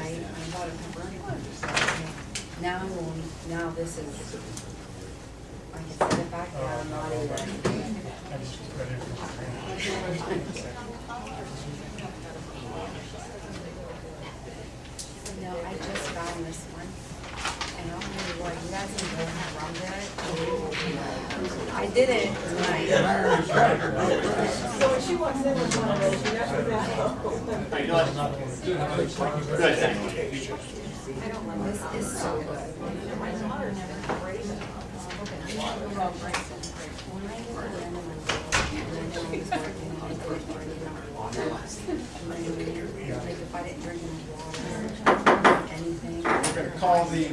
I bought a pepperoni. Now this is, I can set it back down, I'm not even. No, I just found this one, and I'll tell you what, you guys can go have rum there. I did it tonight. So when she walks in with one of those, you have to go. How you doing? Good, thank you. This is so good. My daughter never raised it. If I didn't drink any water, anything. We're going to call the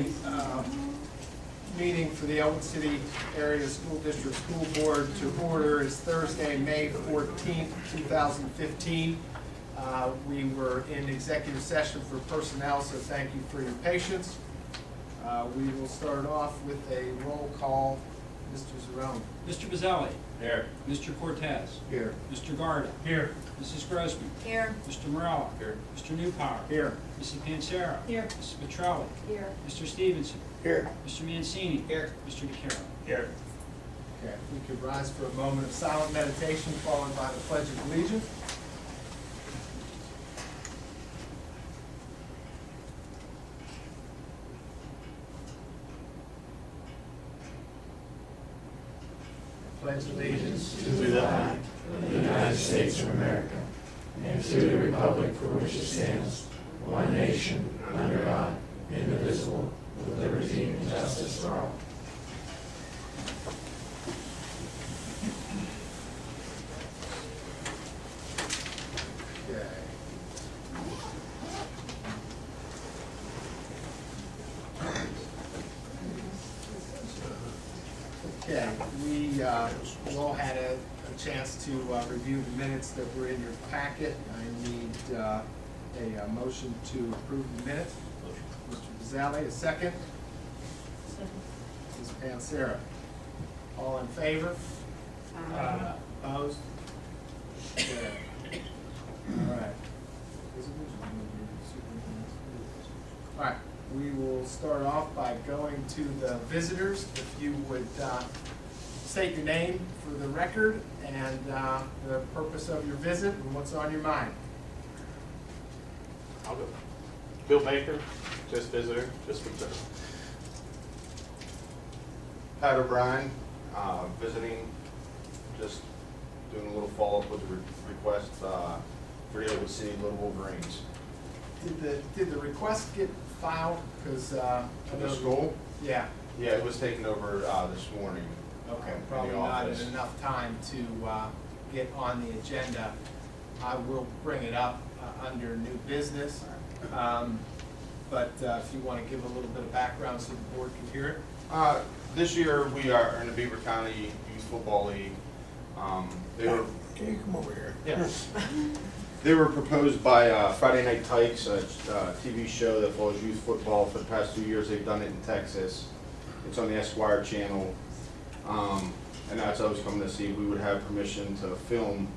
meeting for the Ellwood City Area School District School Board to order. Is Thursday, May 14th, 2015. We were in executive session for personnel, so thank you for your patience. We will start off with a roll call. Mr. Zerone. Mr. Bazzelli. Here. Mr. Cortez. Here. Mr. Garda. Here. Mrs. Grossman. Here. Mr. Morella. Here. Mr. Newpower. Here. Mrs. Pancero. Here. Mrs. Petrelli. Here. Mr. Stevenson. Here. Mr. Mancini. Here. Mr. DeCaro. Here. Okay, if we could rise for a moment of silent meditation followed by the Pledge of Allegiance. Pledge allegiance to the flag of the United States of America and to the republic for which it stands, one nation, under God, indivisible, with liberty and justice for all. Okay. Okay, we all had a chance to review the minutes that were in your packet. I need a motion to approve the minutes. Mr. Bazzelli, a second. Mrs. Pancero. All in favor? Opposed? Okay. All right. All right, we will start off by going to the visitors. If you would state your name for the record and the purpose of your visit and what's on your mind. I'll go. Bill Baker, just visitor, just observer. Pat O'Brien, visiting, just doing a little follow-up with the request for the Ellwood City Little Wolverines. Did the request get filed? Because To the school? Yeah. Yeah, it was taken over this morning. Okay, in the probably not office. enough time to get on the agenda. I will bring it up under new business. But if you want to give a little bit of background so the board can hear it. This year, we are in the Beaver County Youth Football League. They were, Can you come over here? yeah. They were proposed by Friday Night Tykes, a TV show that follows youth football. For the past 2 years, they've done it in Texas. It's on the Esquire channel. And that's what I was coming to see. We would have permission to film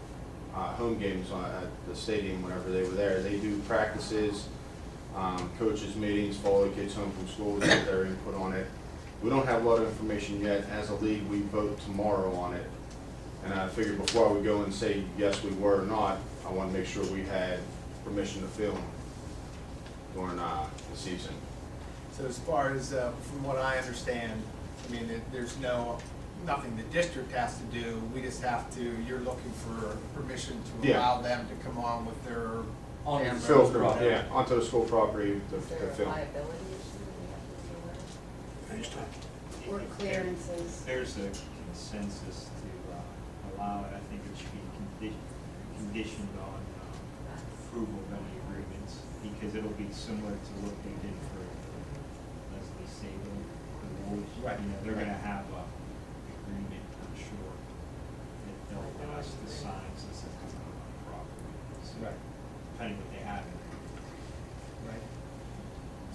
home games at the stadium whenever they were there. They do practices, coaches meetings, follow the kids home from school, get their input on it. We don't have a lot of information yet. As a league, we vote tomorrow on it. And I figured before we go and say yes, we were or not, I want to make sure we had permission to film during the season. So as far as, from what I understand, I mean, there's nothing the district has to do. We just have to, you're looking for permission to Yeah. allow them to come on with their cameras. Film, or whatever. yeah, onto the school property to Is there a film. liability issue that we have to be aware of? Or clearances. There's a consensus to allow it. I think it should be conditioned on approval of any agreements, because it'll be similar to what they did for Leslie Sable, the Wolves. Right. You know, they're gonna have a agreement, I'm sure, that they'll allow us to sign since it's coming on the property. So, Right. depending what they have. Right.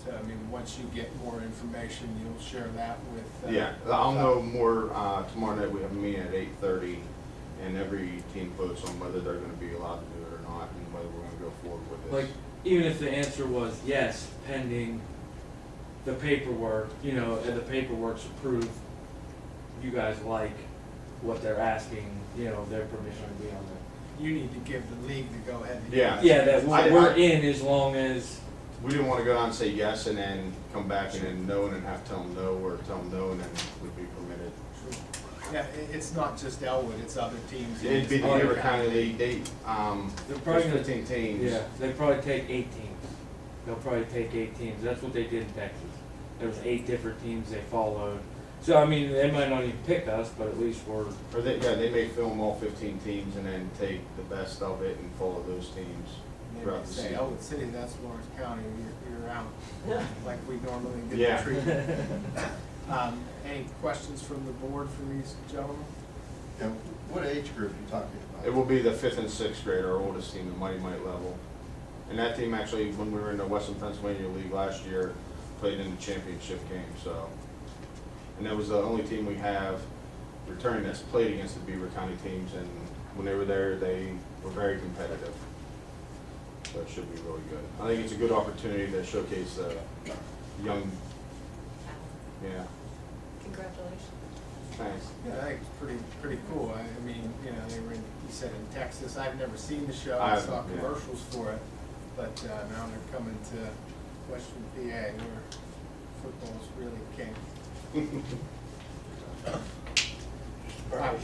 So, I mean, once you get more information, you'll share that with. Yeah, I'll know more tomorrow night. We have a meeting at 8:30, and every team votes on whether they're going to be allowed to do it or not, and whether we're going to go forward with this. even if the answer was yes, pending the paperwork, you know, and the paperwork's approved, you guys like what they're asking, you know, their permission to be on there. You need to give the league the go ahead. Yeah. Yeah, that I- we're in as long as, We didn't want to go down and say yes and then come back and then no and then have to tell them no, or tell them no and then would be permitted. Yeah, it's not just Ellwood, it's other teams. It'd be the Oh, Beaver yeah. County League, they're probably there's gonna, 15 teams. yeah, they probably take 8 teams. They'll probably take 8 teams. That's what they did in Texas. There was 8 different teams they followed. So, I mean, they might not even pick us, but at least we're, Or they may film all 15 teams and then take the best of it and follow those teams Maybe throughout the say season. Ellwood City, that's Lawrence County, you're out, like we normally get Yeah. the treatment. Any questions from the board for these gentlemen? And what age group are you talking about? It will be the 5th and 6th grade, our oldest team, the Mighty Might level. And that team actually, when we were in the Western Pennsylvania League last year, played in the championship game, so. And that was the only team we have returning that's played against the Beaver County teams, and when they were there, they were very competitive. So it should be really good. I think it's a good opportunity to showcase the young, yeah, Congratulations. thanks. Yeah, I think it's pretty cool. I mean, you know, they were in, you said in Texas. I've never seen the show. I I saw haven't, yeah. commercials for it, but now they're coming to Western PA where football's really king.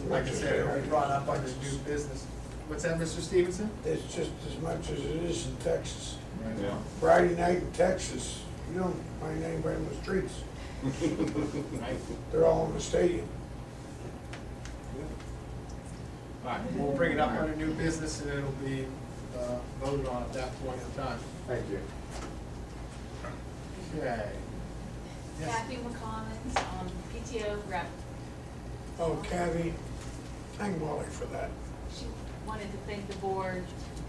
Like I said, it'll be brought up under new business. What's that, Mr. Stevenson? It's just as much as it is in Texas. Yeah. Friday night in Texas, you don't find anybody in the streets. Right. They're all in the stadium. All right, we'll bring it up under new business and it'll be voted on at that point in time. Thank you. Okay. Yes. Kathy McCommons, PTO rep. Oh, Kathy, thank Molly for that. She wanted to thank the board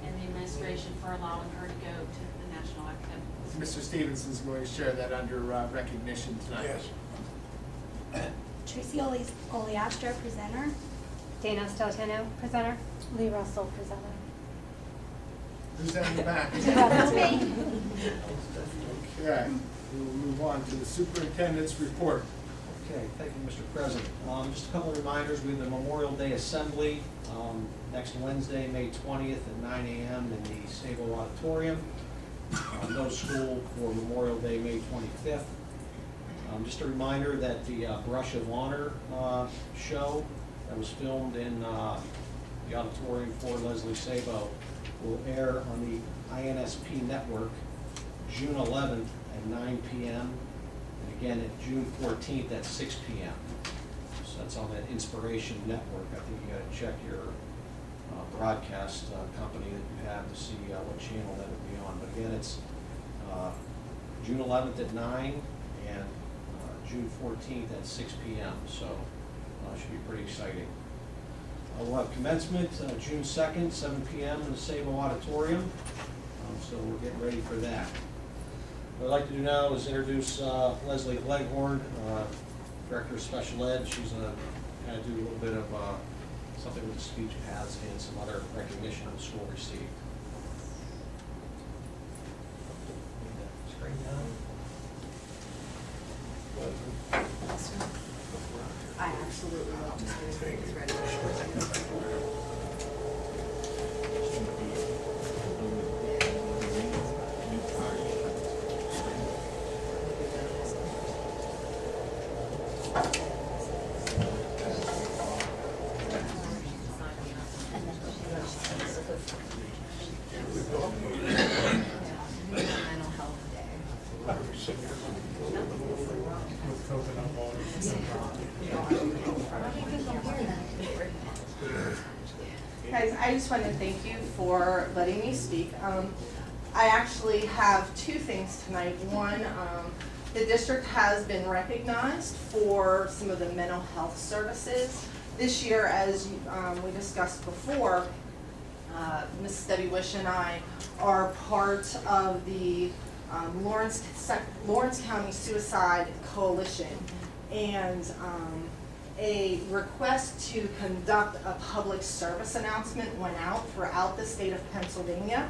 and the administration for allowing her to go to the National Academic. Mr. Stevenson's going to share that under recognition tonight. Yes. Tracy Oleastro, presenter. Dana Steltano, presenter. Lee Russell, presenter. Who's that in the back? That's me. Okay, we will move on to the superintendent's report. Okay, thank you, Mr. President. Just a couple of reminders, we have the Memorial Day Assembly next Wednesday, May 20th at 9 a.m. in the Sabo Auditorium. No school for Memorial Day, May 25th. Just a reminder that the Brush of Honor show that was filmed in the auditorium for Leslie Sabo will air on the INSP network June 11th at 9 p.m. and again at June 14th at 6 p.m. So that's on that Inspiration Network. I think you got to check your broadcast company that you have to see what channel that would be on. But again, it's June 11th at 9 and June 14th at 6 p.m. So it should be pretty exciting. We'll have commencement June 2nd, 7 p.m. in the Sabo Auditorium. So we're getting ready for that. What I'd like to do now is introduce Leslie Leghorn, Director of Special Ed. She's going to kind of do a little bit of something with the speech paths and some other recognition the school received. Screen down. I absolutely love this. It's ready. Mental Health Day. Guys, I just want to thank you for letting me speak. I actually have two things tonight. One, the district has been recognized for some of the mental health services. This year, as we discussed before, Ms. Debbie Wish and I are part of the Lawrence County Suicide Coalition. And a request to conduct a public service announcement went out throughout the state of Pennsylvania.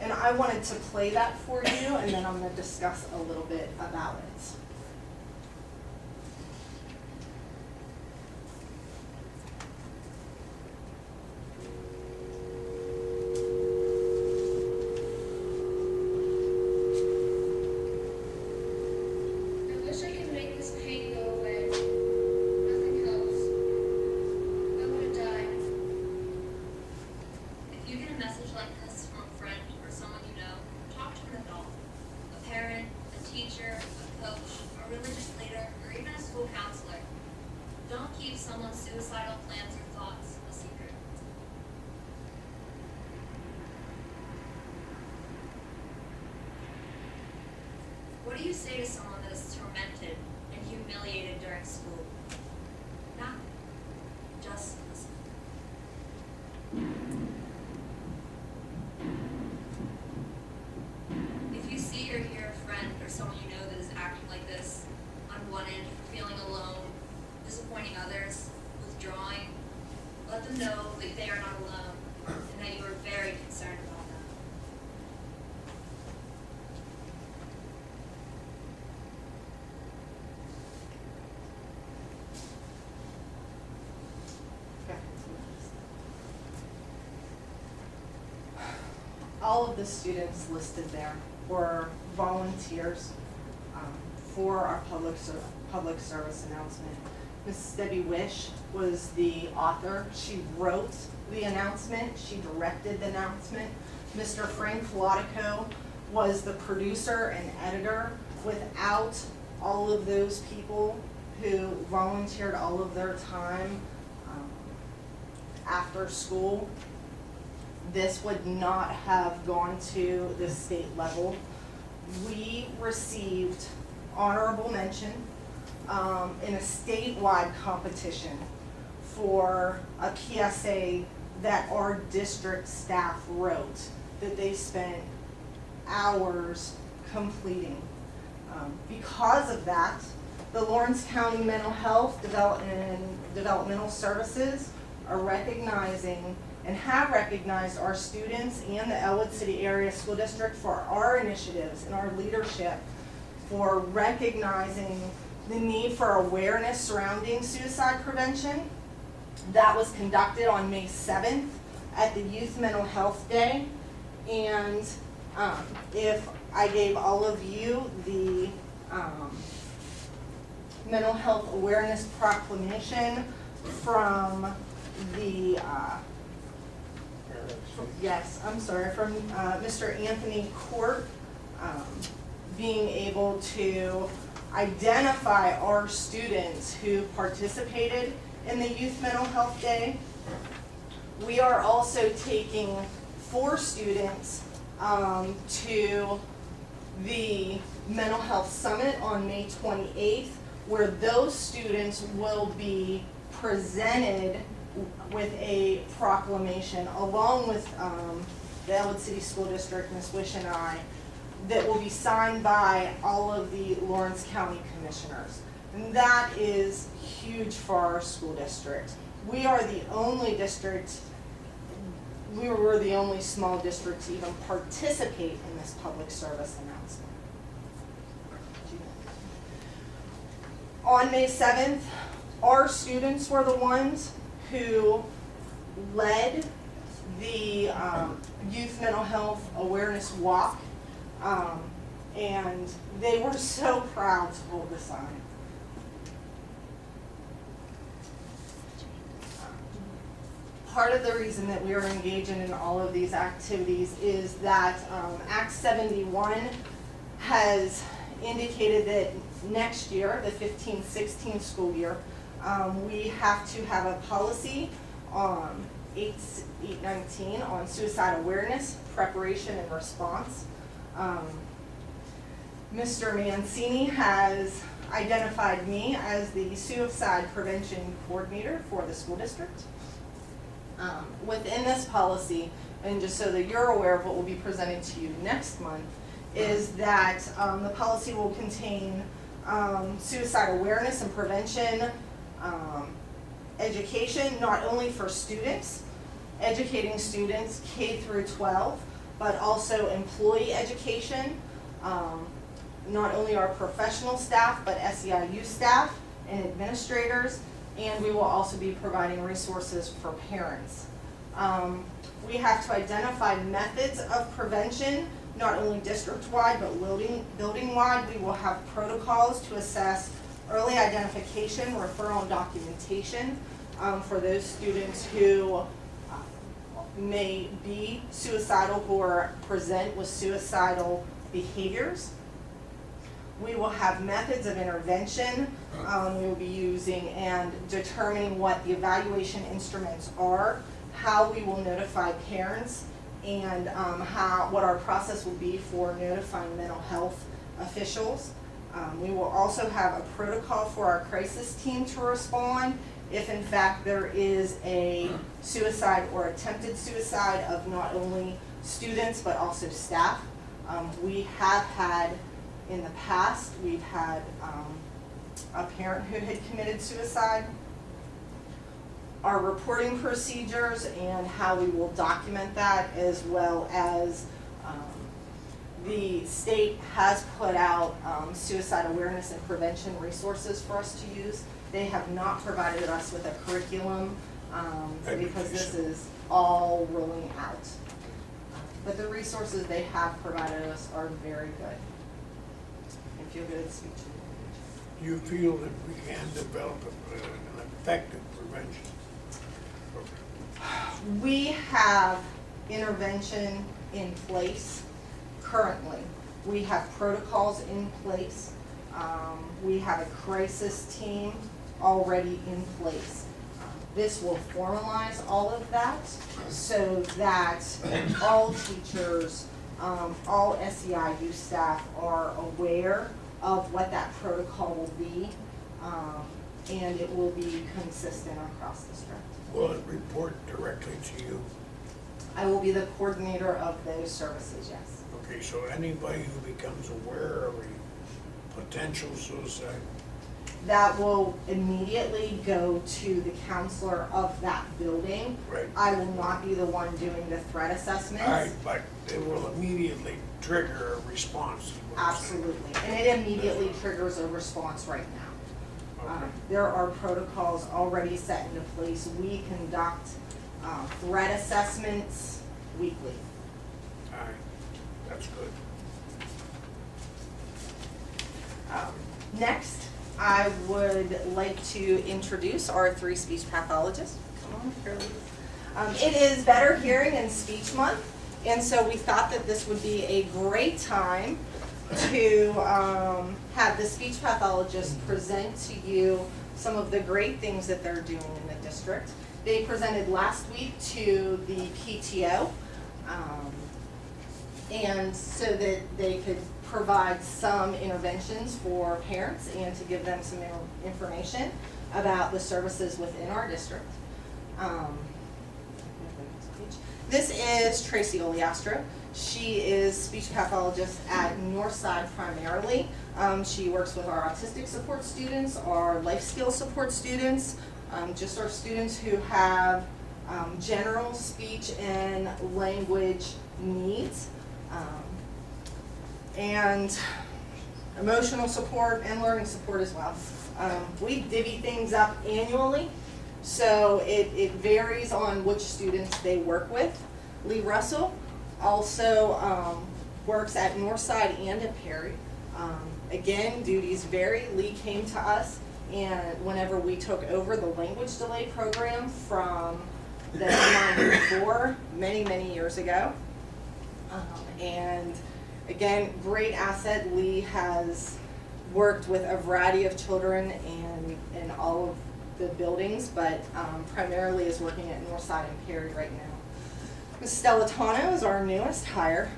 And I wanted to play that for you, and then I'm going to discuss a little bit about it. I wish I could make this pain go away. Nothing helps. I want to die. If you get a message like this from a friend or someone you know, talk to an adult. A parent, a teacher, a coach, a religious leader, or even a school counselor. Don't keep someone's suicidal plans or thoughts a secret. What do you say to someone that is tormented and humiliated during school? Nothing. Just listen. If you see or hear a friend or someone you know that is acting like this, unwanted, feeling alone, disappointing others, withdrawing, let them know that they are not alone and that you are very concerned about them. All of the students listed there were volunteers for our public service announcement. Mrs. Debbie Wish was the author. She wrote the announcement. She directed the announcement. Mr. Frank Flatico was the producer and editor. Without all of those people who volunteered all of their time after school, this would not have gone to the state level. We received honorable mention in a statewide competition for a PSA that our district staff wrote, that they spent hours completing. Because of that, the Lawrence County Mental Health Developmental Services are recognizing and have recognized our students and the Ellwood City Area School District for our initiatives and our leadership, for recognizing the need for awareness surrounding suicide prevention. That was conducted on May 7th at the Youth Mental Health Day. And if I gave all of you the Mental Health Awareness Proclamation from the from Mr. Anthony Court, being able to identify our students who participated in the Youth Mental Health Day. We are also taking 4 students to the Mental Health Summit on May 28th, where those students will be presented with a proclamation along with the Ellwood City School District, Ms. Wish and I, that will be signed by all of the Lawrence County Commissioners. And that is huge for our school district. We are the only district, we were the only small district to even participate in this public service announcement. On May 7th, our students were the ones who led the Youth Mental Health Awareness Walk, and they were so proud to hold the sign. Part of the reason that we are engaging in all of these activities is that Act 71 has indicated that next year, the 15-16 school year, we have to have a policy on 819 on suicide awareness, preparation, and response. Mr. Mancini has identified me as the suicide prevention coordinator for the school district. Within this policy, and just so that you're aware of what will be presented to you next month, is that the policy will contain suicide awareness and prevention education, not only for students, educating students K through 12, but also employee education, not only our professional staff, but SEIU staff and administrators, and we will also be providing resources for parents. We have to identify methods of prevention, not only district-wide, but building-wide. We will have protocols to assess early identification, referral, and documentation for those students who may be suicidal or present with suicidal behaviors. We will have methods of intervention we will be using and determining what the evaluation instruments are, how we will notify parents, and what our process will be for notifying mental health officials. We will also have a protocol for our crisis team to respond if in fact there is a suicide or attempted suicide of not only students but also staff. We have had in the past, we've had a parent who had committed suicide. Our reporting procedures and how we will document that, as well as the state has put out suicide awareness and prevention resources for us to use. They have not provided us with a curriculum because this is all rolling out. But the resources they have provided us are very good. I feel good at speech. Do you feel that we can develop an effective prevention? We have intervention in place currently. We have protocols in place. We have a crisis team already in place. This will formalize all of that so that all teachers, all SEIU staff are aware of what that protocol will be, and it will be consistent across the district. Will it report directly to you? I will be the coordinator of those services, yes. Okay, so anybody who becomes aware of a potential suicide, That will immediately go to the counselor of that building. right? I will not be the one doing the threat assessments. All right, but it will immediately trigger a response. is what I'm saying. Absolutely, and it immediately triggers a response right now. Okay. There are protocols already set into place. We conduct threat assessments weekly. All right, that's good. Next, I would like to introduce our 3 speech pathologists. Come on, Curly. It is Better Hearing and Speech Month, and so we thought that this would be a great time to have the speech pathologist present to you some of the great things that they're doing in the district. They presented last week to the PTO, and so that they could provide some interventions for parents and to give them some information about the services within our district. This is Tracy Oliastro. She is speech pathologist at Northside primarily. She works with our autistic support students, our life skills support students, just our students who have general speech and language needs, and emotional support and learning support as well. We divvy things up annually, so it varies on which students they work with. Lee Russell also works at Northside and at Perry. Again, duties vary. Lee came to us, and whenever we took over the language delay program from the M9 before, many years ago. And again, great asset. Lee has worked with a variety of children in all of the buildings, but primarily is working at Northside and Perry right now. Ms. Stellatano is our newest hire.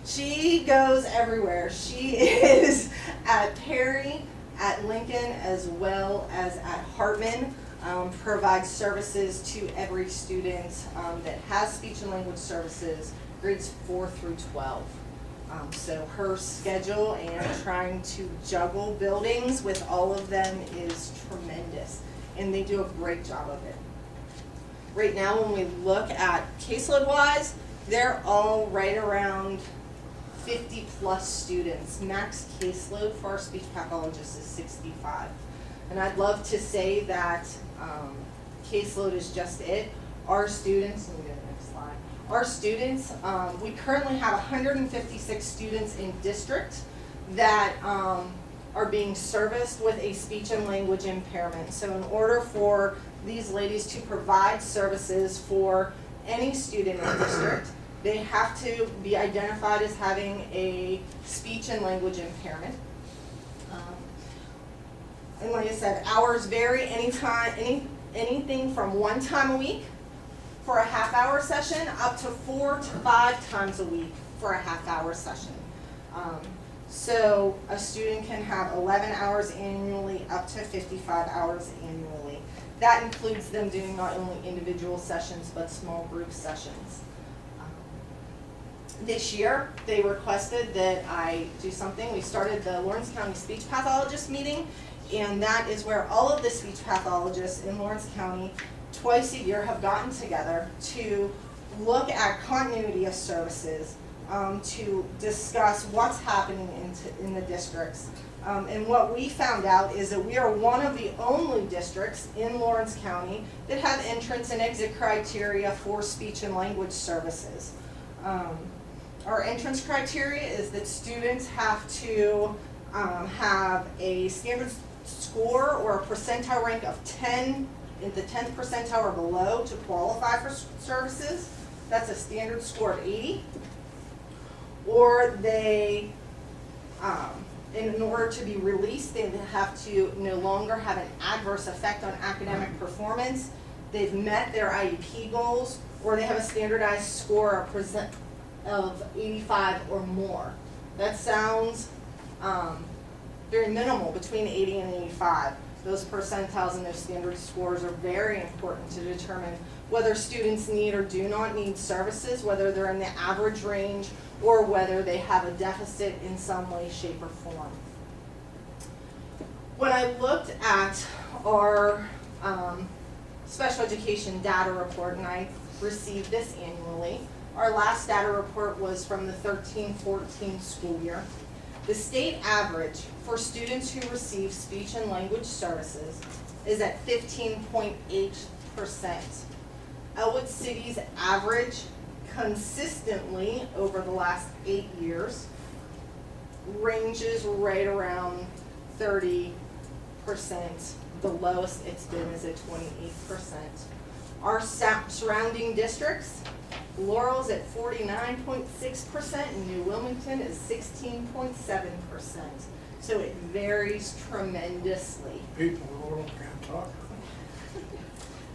She goes everywhere. She is at Perry, at Lincoln, as well as at Hartman. Provides services to every student that has speech and language services, grades 4 through 12. So her schedule and trying to juggle buildings with all of them is tremendous, and they do a great job of it. Right now, when we look at caseload-wise, They're all right around 50-plus students. Max caseload for our speech pathologists is 65. And I'd love to say that caseload is just it. Our students, let me go to the next slide. Our students, we currently have 156 students in district that are being serviced with a speech and language impairment. So in order for these ladies to provide services for any student in the district, they have to be identified as having a speech and language impairment. And like I said, hours vary anything from 1 time a week for a half-hour session up to 4 to 5 times a week for a half-hour session. So a student can have 11 hours annually up to 55 hours annually. That includes them doing not only individual sessions but small group sessions. This year, they requested that I do something. We started the Lawrence County Speech Pathologist meeting, and that is where all of the speech pathologists in Lawrence County twice a year have gotten together to look at continuity of services, to discuss what's happening in the districts. And what we found out is that we are one of the only districts in Lawrence County that have entrance and exit criteria for speech and language services. Our entrance criteria is that students have to have a standard score or a percentile rank of 10, in the 10th percentile or below to qualify for services. That's a standard score of 80. Or they, in order to be released, they have to no longer have an adverse effect on academic performance. They've met their IEP goals, or they have a standardized score of 85 or more. That sounds very minimal, between 80 and 85. Those percentiles and those standard scores are very important to determine whether students need or do not need services, whether they're in the average range, or whether they have a deficit in some way, shape, or form. When I looked at our special education data report, and I receive this annually, our last data report was from the 13-14 school year. The state average for students who receive speech and language services is at 15.8%. Ellwood City's average consistently over the last 8 years ranges right around 30%. The lowest it's been is at 28%. Our surrounding districts, Laurel's at 49.6% and New Wilmington is 16.7%. So it varies tremendously. People in Laurel can't talk.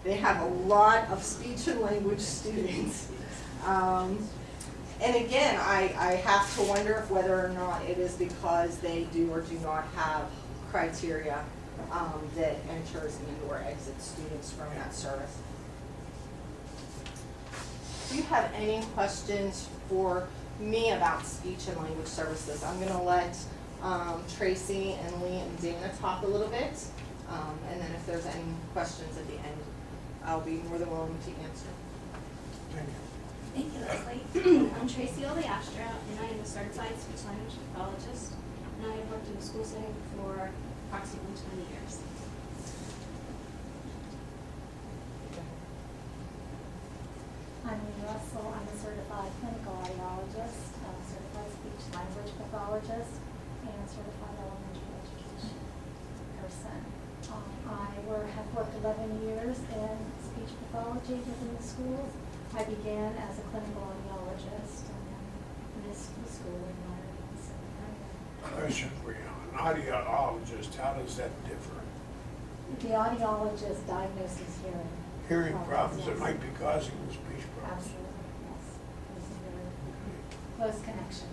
They have a lot of speech and language students. And again, I have to wonder if whether or not it is because they do or do not have criteria that enters in or exits students from that service. Do you have any questions for me about speech and language services? I'm going to let Tracy and Lee and Dana talk a little bit, and then if there's any questions at the end, I'll be more than willing to answer. Thank you, Leslie. I'm Tracy Oleastra, and I am a certified speech language pathologist, and I have worked in the school setting for approximately 20 years. I'm Lee Russell. I'm a certified clinical audiologist, a certified speech language pathologist, and a certified elementary education person. I have worked 11 years in speech pathology within the schools. I began as a clinical audiologist and then missed the school and learned in the seminary. Question for you. An audiologist, how does that differ? The audiologist diagnoses hearing. Hearing problems that yes. might be causing the speech problems. Absolutely, yes. There's a very close connection.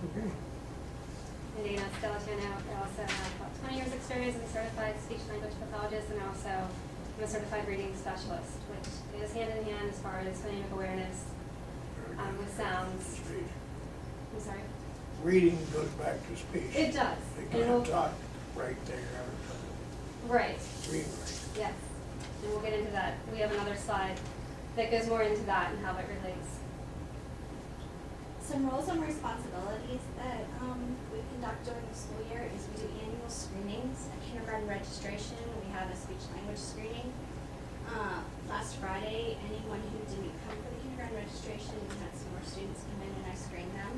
Okay. Dana Stellatino. I also have about 20 years experience as a certified speech language pathologist, and also I'm a certified reading specialist, which goes hand in hand as far as phonemic awareness with sounds. Speech. I'm sorry? Reading goes back to speech. It does. They can't talk right there. Right. Read right. Yes. And we'll get into that. We have another slide that goes more into that and how it relates. Some roles and responsibilities that we conduct during the school year is we do annual screenings. At kindergarten registration, we have a speech language screening. Last Friday, anyone who didn't come for the kindergarten registration, we had some more students come in and I screened them.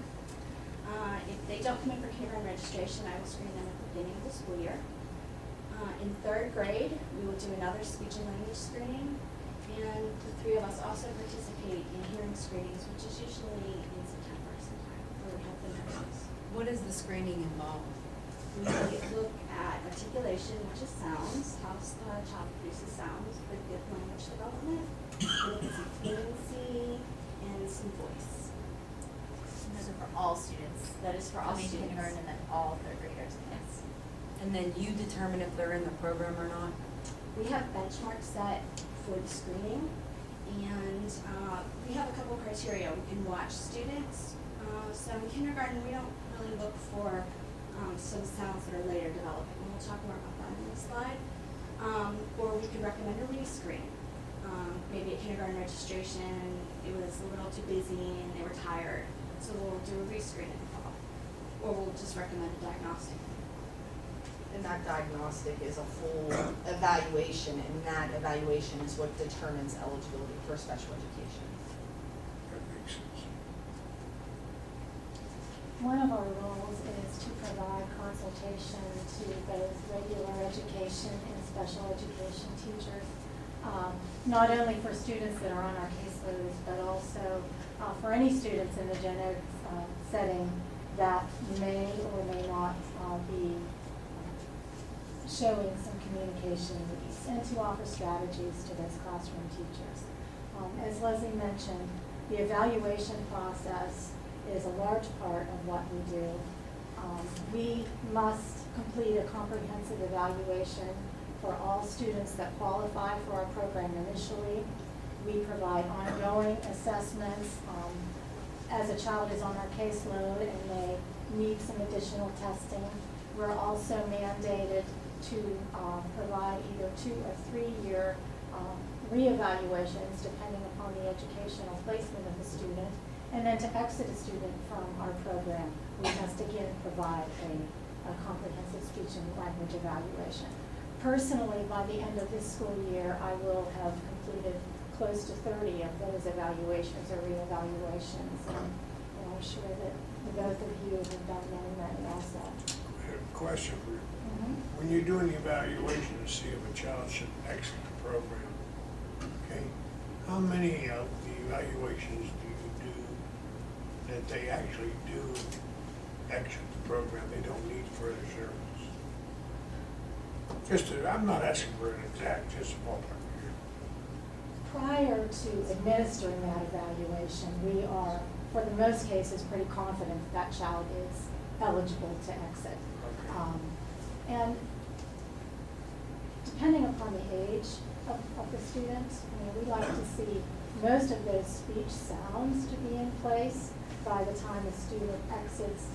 If they don't come in for kindergarten registration, I will screen them at the beginning of the school year. In third grade, we will do another speech and language screening. And the three of us also participate in hearing screenings, which is usually in September sometime, where we help the nurses. What does the screening involve? We look at articulation, which is sounds, how the child produces sounds, with good language development. We look at some fluency and some voice. And those are for all students. That is for all Coming students. kindergarten and then all third graders. Yes. And then you determine if they're in the program or not? We have benchmarks set for the screening, and we have a couple of criteria. We can watch students. So in kindergarten, we don't really look for some sounds that are later developing, and we'll talk more about that in this slide. Or we could recommend a rescreen. Maybe at kindergarten registration, it was a little too busy and they were tired, so we'll do a rescreen in the fall. Or we'll just recommend a diagnostic. And that diagnostic is a full evaluation, and that evaluation is what determines eligibility for special education. That makes sense. One of our roles is to provide consultation to both regular education and special education teachers, not only for students that are on our caseloads, but also for any students in the gen ed setting that may or may not be showing some communication needs, and to offer strategies to those classroom teachers. As Leslie mentioned, the evaluation process is a large part of what we do. We must complete a comprehensive evaluation for all students that qualify for our program initially. We provide ongoing assessments as a child is on our caseload and they need some additional testing. We're also mandated to provide either 2 or 3 year reevaluations depending upon the educational placement of the student. And then to exit a student from our program, we must again provide a comprehensive speech and language evaluation. Personally, by the end of this school year, I will have completed close to 30 of those evaluations or reevaluations. And I'm sure that both of you have done many also. I have a question for you. When you're doing the evaluation to see if a child should exit the program, okay, how many of the evaluations do you do that they actually do exit the program, they don't need further service? I'm not asking for an exact, just a ballpark here. Prior to administering that evaluation, we are, for the most cases, pretty confident that child is eligible to exit. And depending upon the age of the student, we like to see most of those speech sounds to be in place by the time a student exits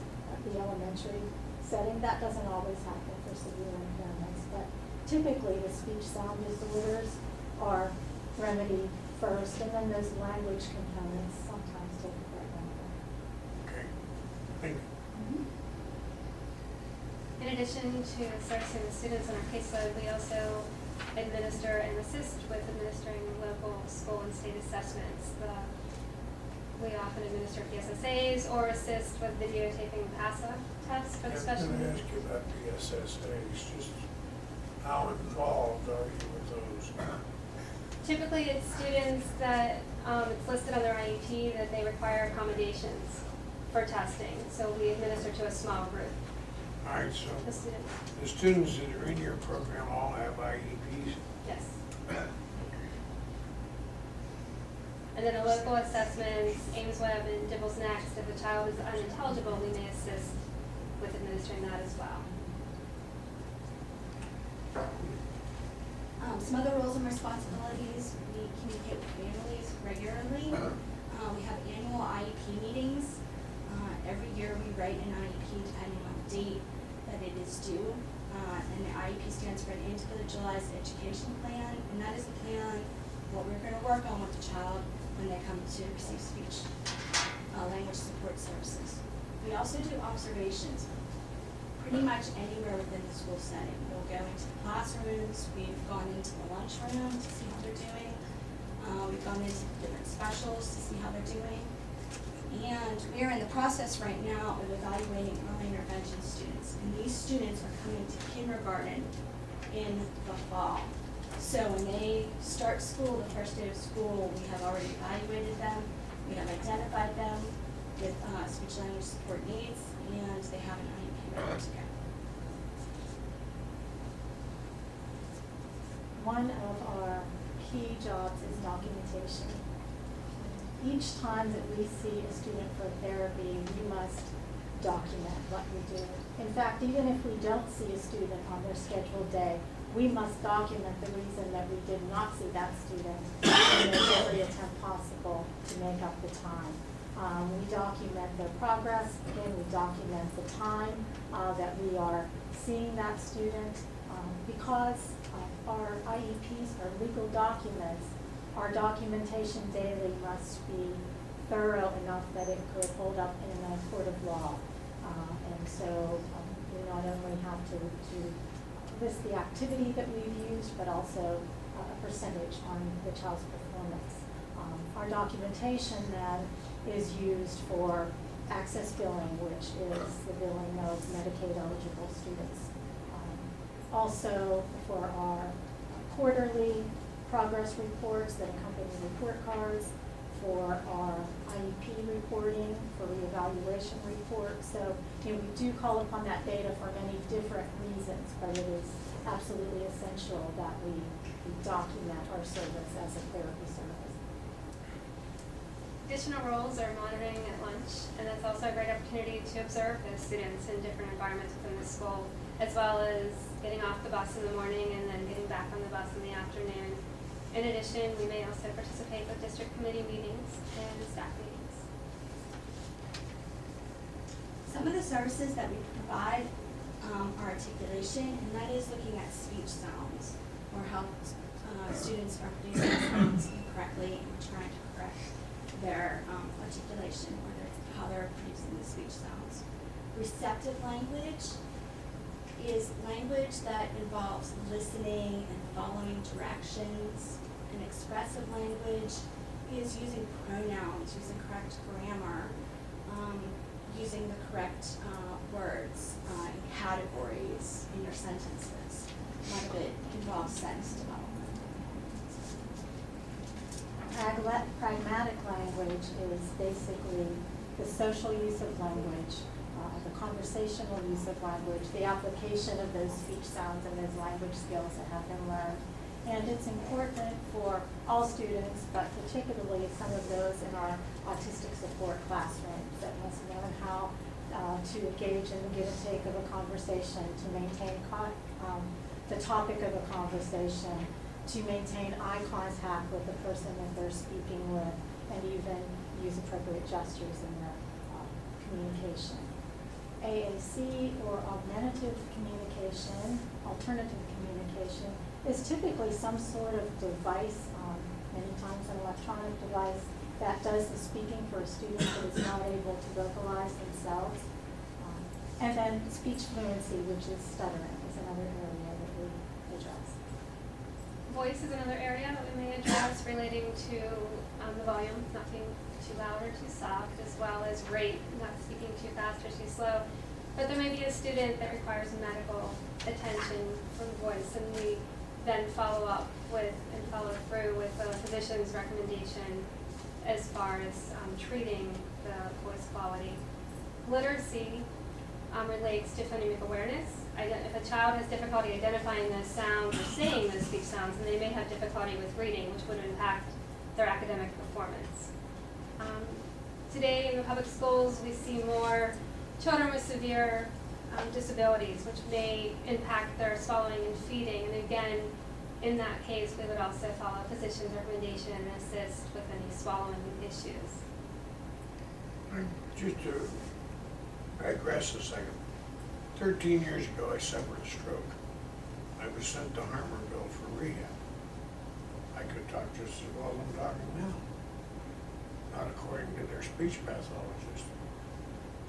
the elementary setting. That doesn't always happen for severe impairments, but typically the speech sound disorders are remedied first, and then those language components sometimes take a bit longer. Okay, thank you. In addition to servicing the students on our caseload, we also administer and assist with administering local school and state assessments. We often administer PSSAs or assist with videotaping the PASA test for the special Let me needs. ask you about the SSAs, just how involved are you with those? Typically, it's students that it's listed on their IEP that they require accommodations for testing. So we administer to a small group. All right, so The students. the students that are in your program all have IEPs? Yes. And then the local assessments, Ames Web and Dibbles Next, if a child is unintelligible, we may assist with administering that as well. Some other roles and responsibilities, we communicate with families regularly. We have annual IEP meetings. Every year we write an IEP depending on the date that it is due. And the IEP stands for an Individualized Education Plan, and that is the plan, what we're going to work on with the child when they come to receive speech. language support services. We also do observations pretty much anywhere within the school setting. We'll go into the classrooms, we've gone into the lunchroom to see how they're doing. We've gone into different specials to see how they're doing. And we are in the process right now of evaluating early intervention students. And these students are coming to kindergarten in the fall. So when they start school, the first day of school, we have already evaluated them. We have identified them with speech language support needs, and they have an IEP ready to go. One of our key jobs is documentation. Each time that we see a student for therapy, we must document what we do. In fact, even if we don't see a student on their scheduled day, we must document the reason that we did not see that student and make every attempt possible to make up the time. We document their progress, again, we document the time that we are seeing that student. Because our IEPs are legal documents, our documentation daily must be thorough enough that it could hold up in a court of law. And so we not only have to list the activity that we've used, but also a percentage on the child's performance. Our documentation then is used for access billing, which is the billing of Medicaid eligible students. Also for our quarterly progress reports that accompany report cards, for our IEP reporting, for reevaluation reports. So, we do call upon that data for many different reasons, but it is absolutely essential that we document our service as a therapy service. Additional roles are monitoring at lunch, and that's also a great opportunity to observe those students in different environments within the school, as well as getting off the bus in the morning and then getting back on the bus in the afternoon. In addition, we may also participate with district committee meetings and staff meetings. Some of the services that we provide are articulation, and that is looking at speech sounds, or how students are producing sounds incorrectly, and we're trying to correct their articulation, or how they're producing the speech sounds. Receptive language is language that involves listening and following directions. And expressive language is using pronouns, using correct grammar, using the correct words and categories in your sentences. A lot of it involves sentence development. Pragmatic language is basically the social use of language, the conversational use of language, the application of those speech sounds and those language skills that have been learned. And it's important for all students, but particularly some of those in our autistic support classrooms that must learn how to engage in the give and take of a conversation, to maintain the topic of a conversation, to maintain eye contact with the person that they're speaking with, and even use appropriate gestures in their communication. AAC, or augmentative communication, alternative communication, is typically some sort of device, many times an electronic device, that does the speaking for a student that is not able to vocalize themselves. And then speech fluency, which is stuttering, is another area that we address. Voice is another area that we may address relating to the volume, not being too loud or too soft, as well as rate, not speaking too fast or too slow. But there may be a student that requires medical attention for the voice, and we then follow up with and follow through with a physician's recommendation as far as treating the voice quality. Literacy relates to phonemic awareness. If a child has difficulty identifying those sounds or saying those speech sounds, then they may have difficulty with reading, which would impact their academic performance. Today in the public schools, we see more children with severe disabilities, which may impact their swallowing and feeding. And again, in that case, we would also follow a physician's recommendation and assist with any swallowing issues. Just to digress a second, 13 years ago I suffered a stroke. I was sent to Harmerville for rehab. I could talk just as well as I'm talking now. not according to their speech pathologist.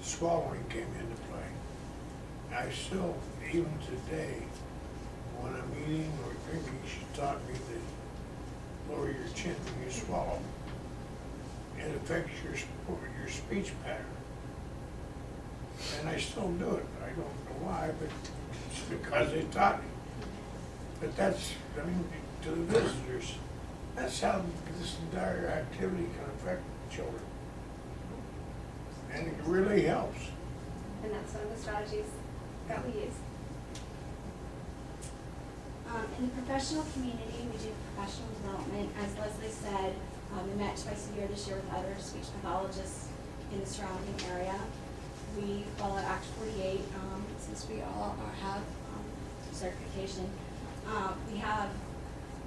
Swallowing came into play. I still, even today, when I'm eating or drinking, she taught me to lower your chin when you swallow. It affects your speech pattern. And I still do it. I don't know why, but it's because they taught me. But that's, I mean, to the visitors, that's how this entire activity can affect children. And it really helps. And that's one of the strategies that we use. In the professional community, we do professional development. As Leslie said, we met twice a year this year with other speech pathologists in the surrounding area. We follow Act 48 since we all have certification. We have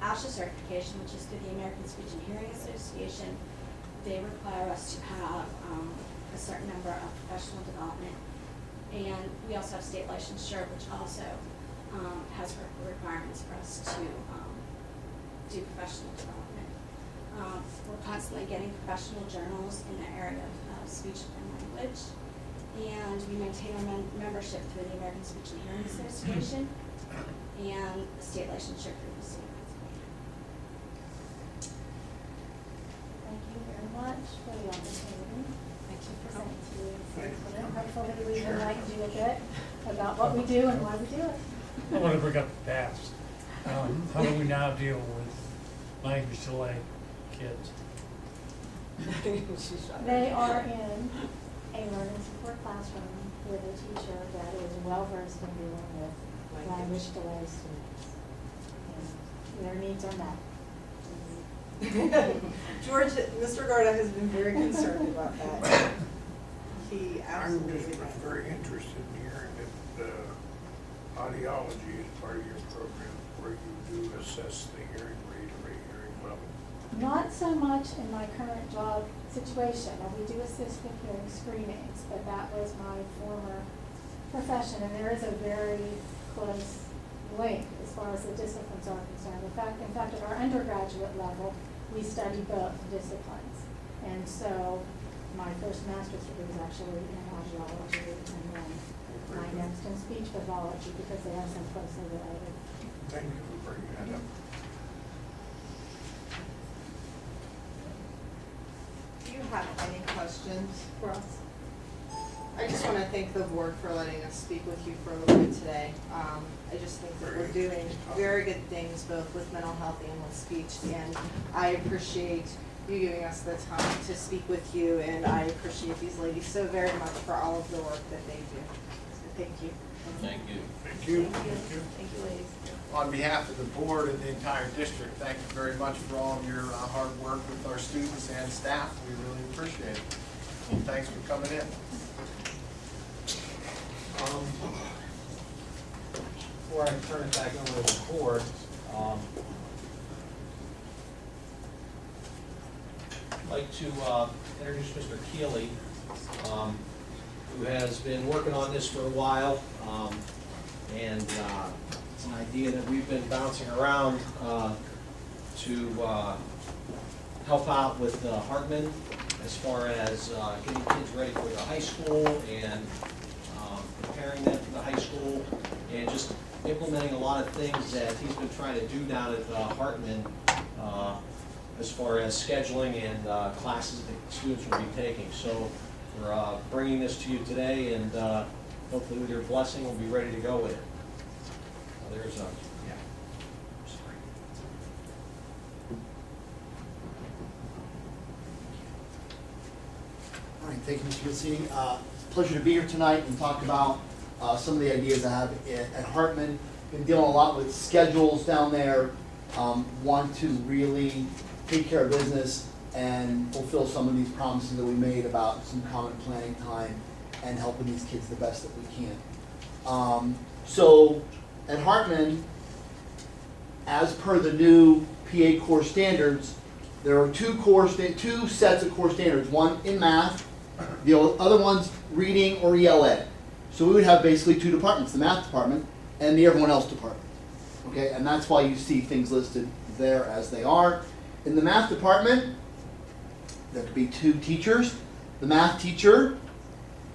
ASHA certification, which is through the American Speech and Hearing Association. They require us to have a certain number of professional development. And we also have state licensure, which also has requirements for us to do professional development. We're constantly getting professional journals in the area of speech and language. And we maintain our membership through the American Speech and Hearing Association and the state licensure through the state of Pennsylvania. Thank you very much for the opportunity to present to you. Hopefully we will enlighten you a bit about what we do and why we do it. I want to bring up the past. How do we now deal with language delay kids? They are in a learning support classroom with a teacher that is well versed in dealing with language delay students. And their needs are met. George, Mr. Garda has been very concerned about that. He absolutely I'm just has. very interested in hearing that audiology is part of your program where you do assess the hearing rate or hearing level. Not so much in my current job situation. Now, we do assist with hearing screenings, but that was my former profession, and there is a very close link as far as the disciplines are concerned. In fact, at our undergraduate level, we study both disciplines. And so my first master's degree was actually in audiology, and then my next in speech pathology, because they are so closely related. Thank you for bringing that up. Do you have any questions? For us. I just want to thank the board for letting us speak with you for a little bit today. I just think that we're doing very good things both with mental health and with speech, and I appreciate you giving us the time to speak with you, and I appreciate these ladies so very much for all of the work that they do. So thank you. Thank you. Thank you. Thank you, ladies. On behalf of the board and the entire district, thank you very much for all of your hard work with our students and staff. We really appreciate it. And thanks for coming in. Before I turn it back over to the board, I'd like to introduce Mr. Keeley, who has been working on this for a while, and it's an idea that we've been bouncing around to help out with Hartman as far as getting kids ready for their high school and preparing them for the high school, and just implementing a lot of things that he's been trying to do down at Hartman as far as scheduling and classes that students will be taking. So we're bringing this to you today, and hopefully with your blessing we'll be ready to go with it. There's a, yeah. All right, thank you, Mr. Giussini. Pleasure to be here tonight and talk about some of the ideas I have at Hartman. Been dealing a lot with schedules down there. Want to really take care of business and fulfill some of these promises that we made about some common planning time and helping these kids the best that we can. So at Hartman, as per the new PA core standards, there are two sets of core standards, one in math, the other one's reading or ELA. So we would have basically two departments, the math department and the everyone else department. Okay, and that's why you see things listed there as they are. In the math department, there could be 2 teachers, the math teacher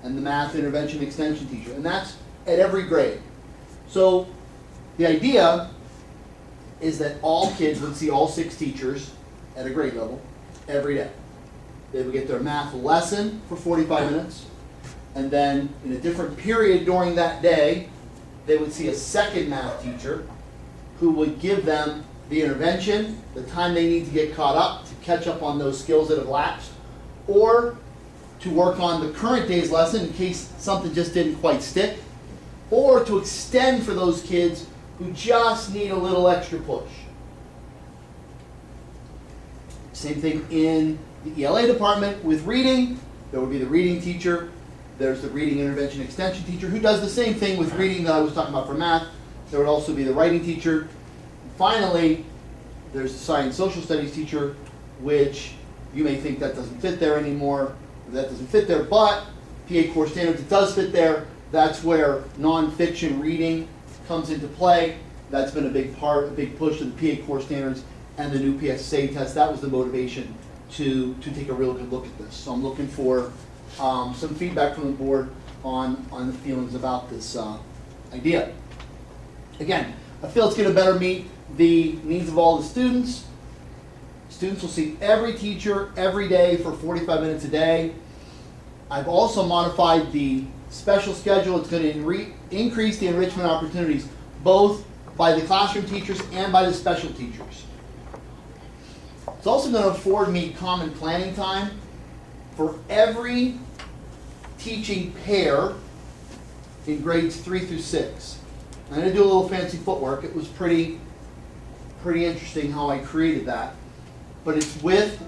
and the math intervention extension teacher, and that's at every grade. So the idea is that all kids would see all 6 teachers at a grade level every day. They would get their math lesson for 45 minutes, and then in a different period during that day, they would see a second math teacher who would give them the intervention, the time they need to get caught up, to catch up on those skills that have lapsed, or to work on the current day's lesson in case something just didn't quite stick, or to extend for those kids who just need a little extra push. Same thing in the ELA department with reading. There would be the reading teacher. There's the reading intervention extension teacher who does the same thing with reading that I was talking about for math. There would also be the writing teacher. Finally, there's the science social studies teacher, which you may think that doesn't fit there anymore. That doesn't fit there, but PA core standards, it does fit there. That's where nonfiction reading comes into play. That's been a big part, a big push of the PA core standards and the new PSSA test. That was the motivation to take a real good look at this. So I'm looking for some feedback from the board on the feelings about this idea. Again, I feel it's going to better meet the needs of all the students. Students will see every teacher every day for 45 minutes a day. I've also modified the special schedule. It's going to increase the enrichment opportunities both by the classroom teachers and by the special teachers. It's also going to afford me common planning time for every teaching pair in grades 3 through 6. I'm going to do a little fancy footwork. It was pretty interesting how I created that. But it's with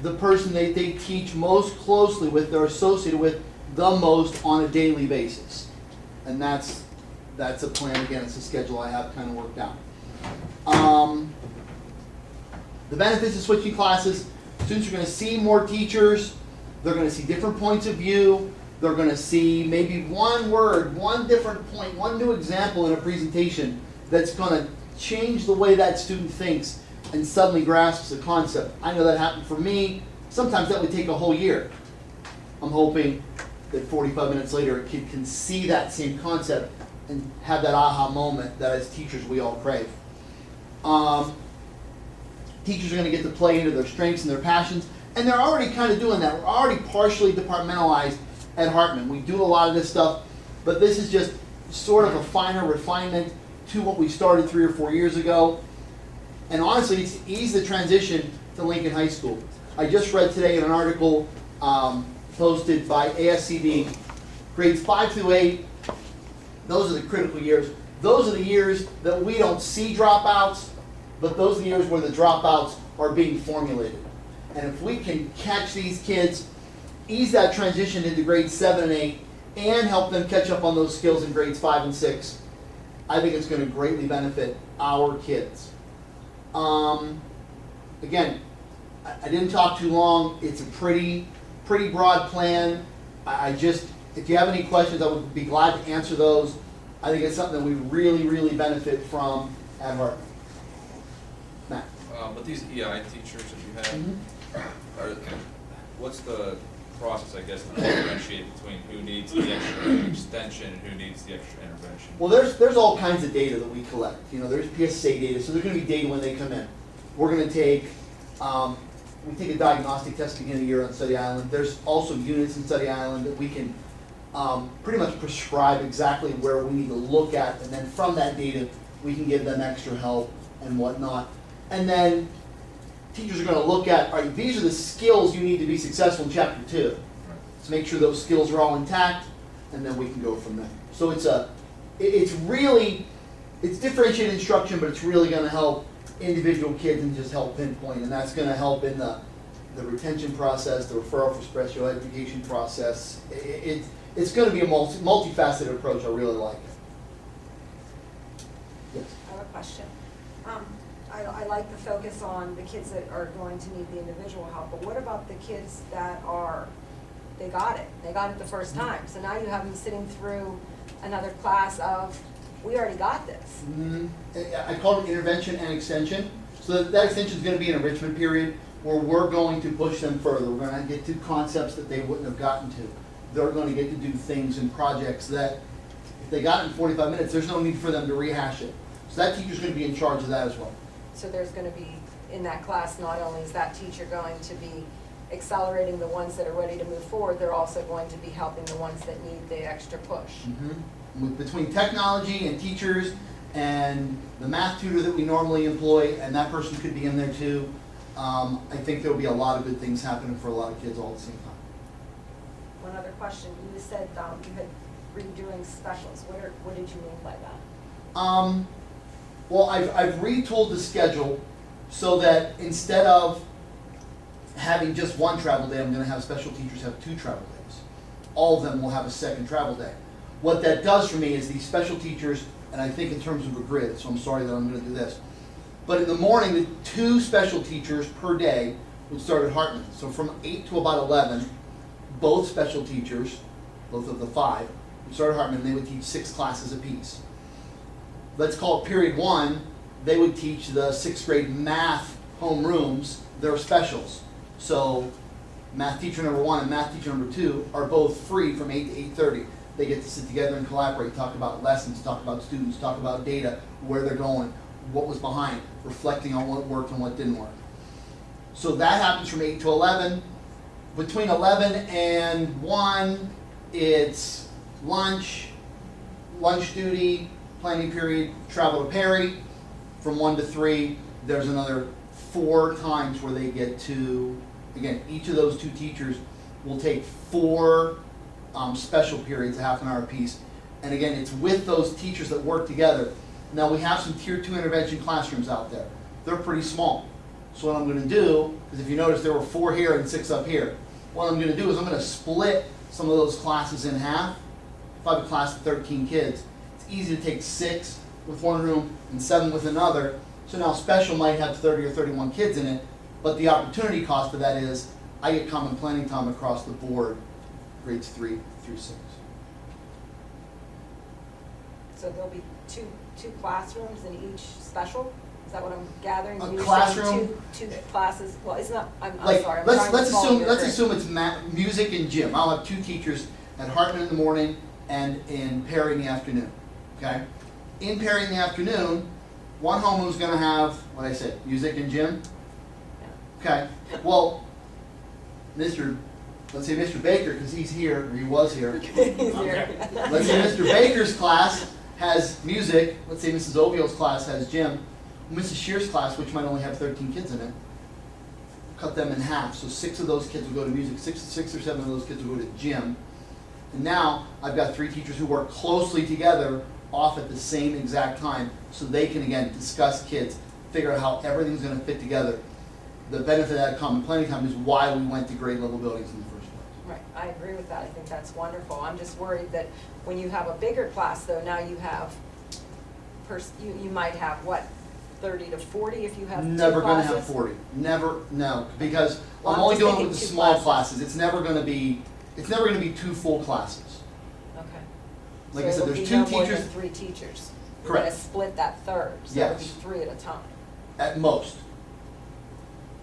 the person they teach most closely with, they're associated with the most on a daily basis. And that's a plan. Again, it's a schedule I have kind of worked out. The benefits of switching classes, students are going to see more teachers, they're going to see different points of view, they're going to see maybe one word, one different point, one new example in a presentation that's going to change the way that student thinks and suddenly grasps the concept. I know that happened for me. Sometimes that would take a whole year. I'm hoping that 45 minutes later a kid can see that same concept and have that aha moment that as teachers we all crave. Teachers are going to get to play into their strengths and their passions, and they're already kind of doing that. We're already partially departmentalized at Hartman. We do a lot of this stuff, but this is just sort of a finer refinement to what we started 3 or 4 years ago. And honestly, it's ease the transition to Lincoln High School. I just read today in an article posted by ASCD, grades 5 through 8, those are the critical years. Those are the years that we don't see dropouts, but those are the years where the dropouts are being formulated. And if we can catch these kids, ease that transition into grades 7 and 8, and help them catch up on those skills in grades 5 and 6, I think it's going to greatly benefit our kids. Again, I didn't talk too long. It's a pretty broad plan. If you have any questions, I would be glad to answer those. I think it's something that we really benefit from at Hartman. Matt. With these EI teachers that you have, what's the process, I guess, to differentiate between who needs the extra extension and who needs the extra intervention? Well, there's all kinds of data that we collect. There's PSSA data, so there's going to be data when they come in. We're going to take we take a diagnostic test beginning of the year on Study Island. There's also units in Study Island that we can pretty much prescribe exactly where we need to look at, and then from that data we can give them extra help and whatnot. And then teachers are going to look at, all right, these are the skills you need to be successful in Chapter 2. Right. So make sure those skills are all intact, and then we can go from there. So it's differentiated instruction, but it's really going to help individual kids and just help pinpoint, and that's going to help in the retention process, the referral for special education process. It's going to be a multifaceted approach. I really like it. Yes. I have a question. I like the focus on the kids that are going to need the individual help, but what about the kids that they got it the first time, so now you have them sitting through another class of, we already got this. I call it intervention and extension. So that extension is going to be an enrichment period where we're going to push them further. We're gonna get to concepts that they wouldn't have gotten to. They're gonna get to do things and projects that, if they got it in 45 minutes, there's no need for them to rehash it. So that teacher's gonna be in charge of that as well. So there's gonna be, in that class, not only is that teacher going to be accelerating the ones that are ready to move forward, they're also going to be helping the ones that need the extra push. Between technology and teachers and the math tutor that we normally employ, and that person could be in there too, I think there'll be a lot of good things happening for a lot of kids all at the same time. One other question, you said you had redoing specials. What did you mean by that? Well, I've retooled the schedule so that instead of having just one travel day, I'm gonna have special teachers have 2 travel days. All of them will have a second travel day. What that does for me is these special teachers, and I think in terms of a grid, so I'm sorry that I'm gonna do this, but in the morning, the 2 special teachers per day would start at Hartman. So from 8 to about 11, both special teachers, both of the 5, would start at Hartman, and they would teach 6 classes apiece. Let's call it period 1, they would teach the 6th grade math homerooms, their specials. So math teacher number 1 and math teacher number 2 are both free from 8 to 8:30. They get to sit together and collaborate, talk about lessons, talk about students, talk about data, where they're going, what was behind, reflecting on what worked and what didn't work. So that happens from 8 to 11. Between 11 and 1, it's lunch duty, planning period, travel to Perry. From 1 to 3, there's another 4 times where they get to, again, each of those 2 teachers will take 4 special periods, a half an hour apiece. And again, it's with those teachers that work together. Now we have some tier 2 intervention classrooms out there. They're pretty small. So what I'm gonna do, because if you notice there were 4 here and 6 up here. What I'm gonna do is I'm gonna split some of those classes in half. If I have a class of 13 kids, it's easy to take 6 with one room and 7 with another. So now special might have 30 or 31 kids in it, but the opportunity cost of that is I get common planning time across the board, grades 3 through 6. So there'll be two classrooms in each special? Is that what I'm gathering? A You said classroom? two classes, well, it's not, I'm Like, sorry, I'm trying to let's follow assume, your let's grid. assume it's music and gym. I'll have 2 teachers at Hartman in the morning and in Perry in the afternoon, okay? In Perry in the afternoon, one homeroom's gonna have, what I said, music and gym? Okay, well, let's say Mr. Baker, because he's here, or he was here. He's here. Let's say Mr. Baker's class has music, let's say Mrs. Ovio's class has gym. Mrs. Shear's class, which might only have 13 kids in it, cut them in half. So 6 of those kids will go to music, 6 or 7 of those kids will go to gym. And now I've got 3 teachers who work closely together off at the same exact time so they can, again, discuss kids, figure out how everything's gonna fit together. The benefit of that common planning time is why we went to grade level buildings in the first place. Right, I agree with that, I think that's wonderful. I'm just worried that when you have a bigger class, though, now you have, you might have, what, 30 to 40 if you have 2 classes? Never gonna have 40, never, no, because Well, I'm I'm only just doing it thinking with the 2 small classes. classes. It's never gonna be 2 full classes. Okay. Like I said, there's 2 So it'll be no more teachers, than 3 teachers. You're Correct. gonna split that third, so it'll be Yes. 3 at a time, at most.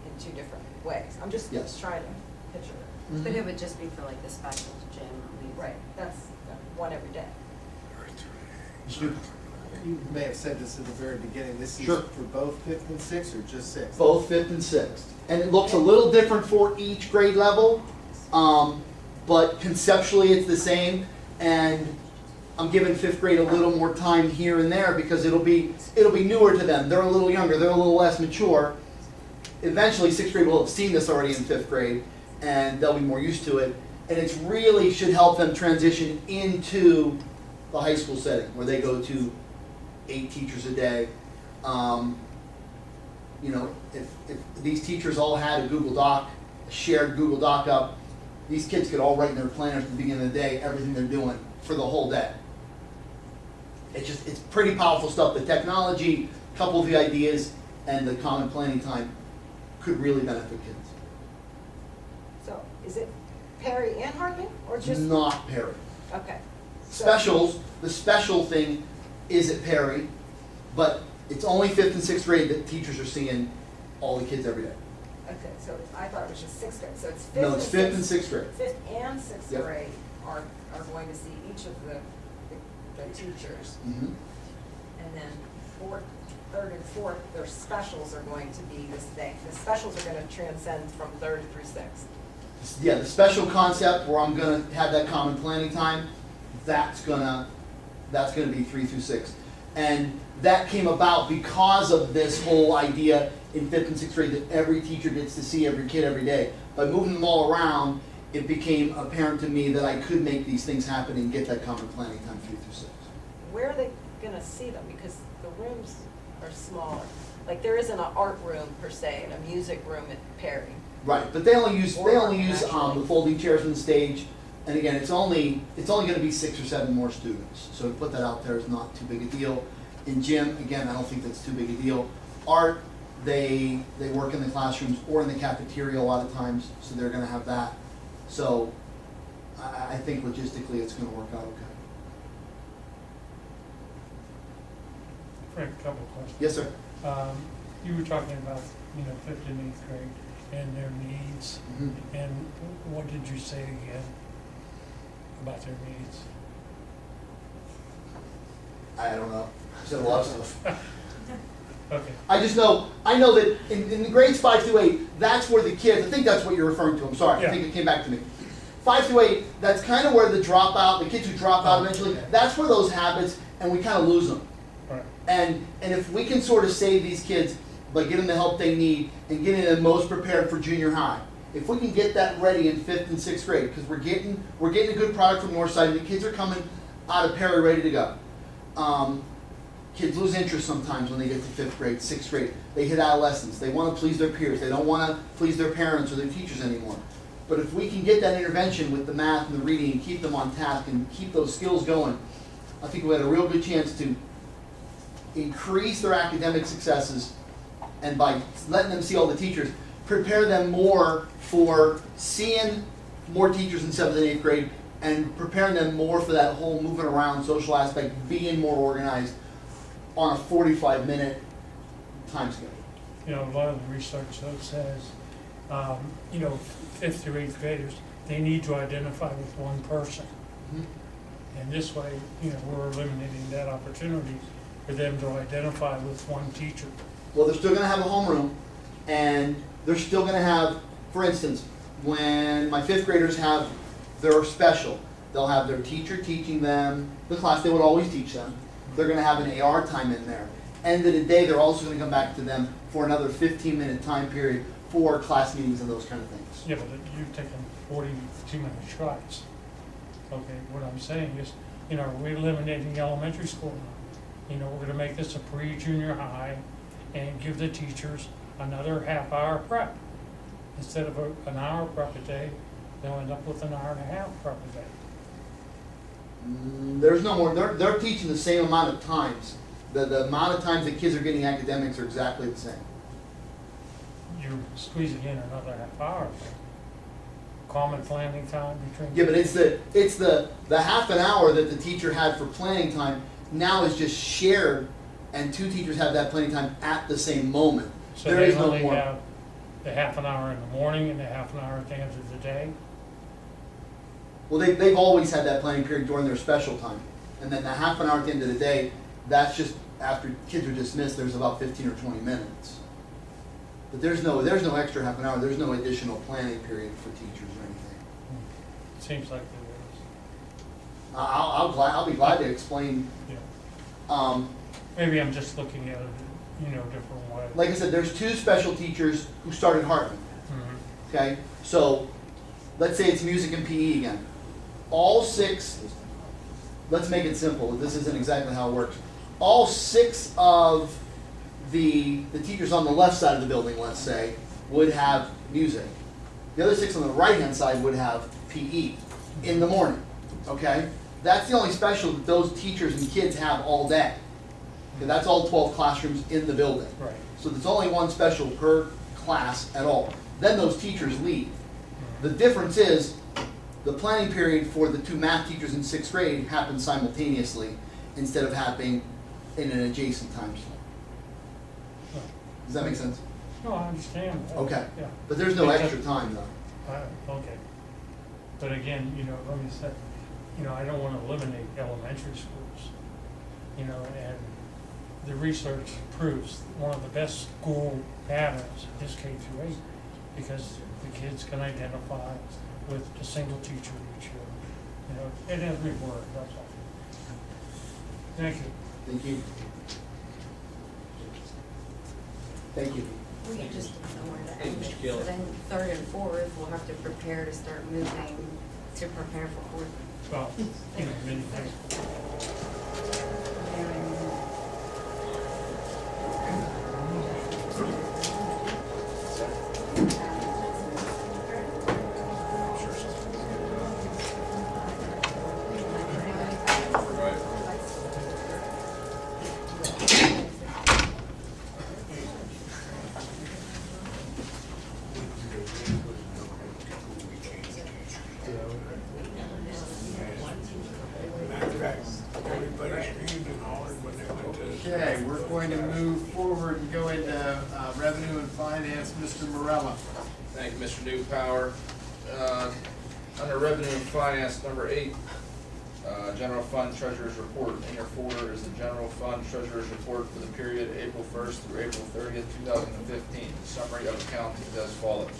in 2 different ways. I'm just Yes. trying to picture it. Mhm. But it would just be for like the specials, gym, Right, that's one every day. You may have said this at the very beginning, this is Sure. for both 5th and 6th, or just 6th? Both 5th and 6th. And it looks a little different for each grade level, but conceptually it's the same. And I'm giving 5th grade a little more time here and there because it'll be newer to them. They're a little younger, they're a little less mature. Eventually 6th grade will have seen this already in 5th grade and they'll be more used to it. And it's really should help them transition into the high school setting where they go to 8 teachers a day. You know, if these teachers all had a Google Doc, a shared Google Doc up, these kids could all write in their planners at the beginning of the day everything they're doing for the whole day. It's pretty powerful stuff. The technology, a couple of the ideas, and the common planning time could really benefit kids. So is it Perry and Hartman, or just? Not Perry. Okay. So- Specials, the special thing is at Perry, but it's only 5th and 6th grade that teachers are seeing all the kids every day. Okay, so I thought it was just sixth grade, so it's fifth No, and it's fifth and sixth grade. Fifth and sixth Yep. grade are going to see each of the teachers. Mhm. And then fourth, third and fourth, their specials are going to be this thing. The specials are gonna transcend from third through sixth. Yeah, the special concept where I'm gonna have that common planning time, that's gonna be 3 through 6. And that came about because of this whole idea in 5th and 6th grade that every teacher gets to see every kid every day. By moving them all around, it became apparent to me that I could make these things happen and get that common planning time 3 through 6. Where are they gonna see them? Because the rooms are smaller. Like, there isn't an art room per se and a music room at Perry. Right, but they only use the folding chairs on the stage, and again, it's only gonna be 6 or 7 more students. So to put that out there is not too big a deal. In gym, again, I don't think that's too big a deal. Art, they work in the classrooms or in the cafeteria a lot of times, so they're gonna have that. So I think logistically it's gonna work out okay. Frank, a couple of questions. Yes, sir. You were talking about, 5th and 8th grade and their needs. Mhm. And what did you say again about their needs? I don't know. I said a lot of stuff. Okay. I know that in the grades 5 through 8, that's where the kids, I think that's what you're referring to, I'm sorry, Yeah. I think it came back to me. 5 through 8, that's kind of where the kids who drop out eventually, that's where those habits, and we kind of lose them. Right. And if we can sort of save these kids by getting the help they need and getting them most prepared for junior high, if we can get that ready in 5th and 6th grade, because we're getting a good product from Northside, and the kids are coming out of Perry ready to go. Kids lose interest sometimes when they get to 5th grade, 6th grade. They hit adolescence. They want to please their peers. They don't want to please their parents or their teachers anymore. But if we can get that intervention with the math and the reading and keep them on task and keep those skills going, I think we had a real good chance to increase their academic successes, and by letting them see all the teachers, prepare them more for seeing more teachers in 7th and 8th grade, and preparing them more for that whole moving around social aspect, being more organized on a 45-minute time schedule. A lot of the research though says, 5th through 8th graders, they need to identify with one person. Mm-hmm. And this way, we're eliminating that opportunity for them to identify with one teacher. Well, they're still going to have a homeroom, and they're still going to have, for instance, when my 5th graders have their special, they'll have their teacher teaching them the class they would always teach them. They're going to have an AR time in there. End of the day, they're also going to come back to them for another 15-minute time period for class meetings and those kind of things. Yeah, but you've taken 42-minute shots. Okay, what I'm saying is, we're eliminating elementary school now. We're going to make this a pre-junior high and give the teachers another half-hour prep. Instead of an hour prep a day, they'll end up with an hour and a half prep a day. There's no more. They're teaching the same amount of times. The amount of times that kids are getting academics are exactly the same. You're squeezing in another half hour. Common planning time between. Yeah, but it's the half an hour that the teacher had for planning time now is just shared, and 2 teachers have that planning time at the same moment. So there they is no only more. have the half an hour in the morning and the half an hour at the end of the day. Well, they've always had that planning period during their special time, and then the half an hour at the end of the day, that's just after kids are dismissed. There's about 15 or 20 minutes. But there's no extra half an hour. There's no additional planning period for teachers or anything. Seems like there is. I'll be glad to explain. Yeah. Maybe I'm just looking at it, different way. Like I said, there's 2 special teachers who started Hartman. Mm-hmm. Okay, so let's say it's music and PE again. All 6. Let's make it simple. This isn't exactly how it works. All 6 of the teachers on the left side of the building, let's say, would have music. The other 6 on the right-hand side would have PE in the morning. Okay, that's the only special that those teachers and kids have all day. Okay, that's all 12 classrooms in the building. Right. So there's only one special per class at all. Then those teachers leave. The difference is the planning period for the 2 math teachers in 6th grade happens simultaneously instead of happening in an adjacent time slot. Does that make sense? No, I understand that. Okay. Yeah. But there's no Except- extra time though. Okay. But again, you know, let me say, you know, I don't wanna eliminate elementary schools. You know, and the research proves one of the best school patterns is K through 8, because the kids can identify with a single teacher each year. You know, in every word, that's all. Thank you. Thank you. Thank you. We can just, I wanted to Hey, end Mr. it. Gill. So then third and fourth, we'll have to prepare to start moving to prepare for fourth. Well, you know, many thanks. Matter of fact, everybody screamed and hollered when they went to. Okay, we're going to move forward and go into revenue and finance. Mr. Morella. Thank you, Mr. Newpower. Under revenue and finance, number 8, general fund treasurer's report. In your folder is the general fund treasurer's report for the period April 1st through April 30th, 2015. The summary of accounts is as follows.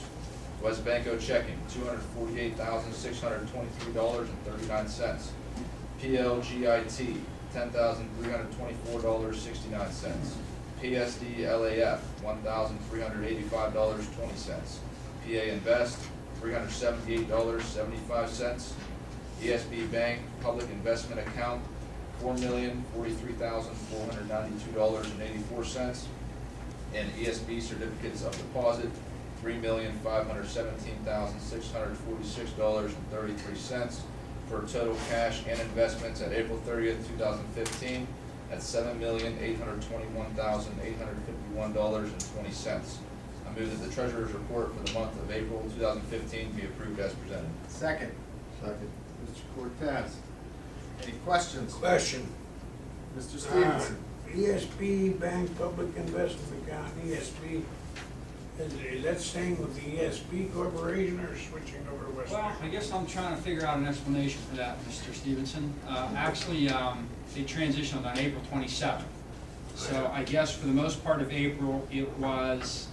West Banco checking, $248,623.39. PLGIT, $10,324.69. PSD LAF, $1,385.20. PA Invest, $378.75. ESB Bank Public Investment Account, $4,043,492.84. And ESB Certificates of Deposit, $3,517,646.33, for total cash and investments at April 30th, 2015 at $7,821,851.20. I move that the treasurer's report for the month of April 2015 be approved as presented. Second. Second. Mr. Cortez. Any questions? Question. Mr. Stevenson. ESB Bank Public Investment Account, ESB, is that staying with the ESB Corporation or switching over to West? Well, I guess I'm trying to figure out an explanation for that, Mr. Stevenson. Actually, they transitioned on April 27th. So I guess for the most part of April, it was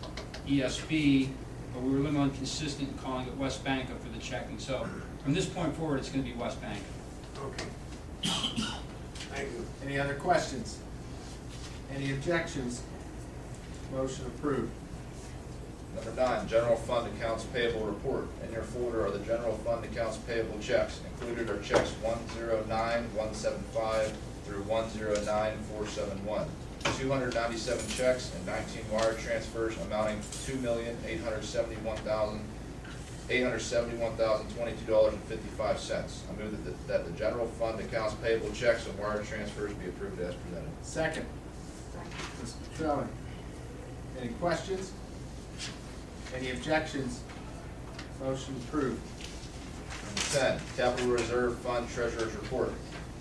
ESB, but we were a little inconsistent in calling it West Banco for the checking. So from this point forward, it's going to be West Banco. Okay. Thank you. Any other questions? Any objections? Motion approved. Number 9, general fund accounts payable report. In your folder are the general fund accounts payable checks. Included are checks 109-175 through 109-471. 297 checks and 19 wire transfers amounting to $2,871,022.55. I move that the general fund accounts payable checks and wire transfers be approved as presented. Second. Mr. Petrelli. Any questions? Any objections? Motion approved. Number 10, capital reserve fund treasurer's report.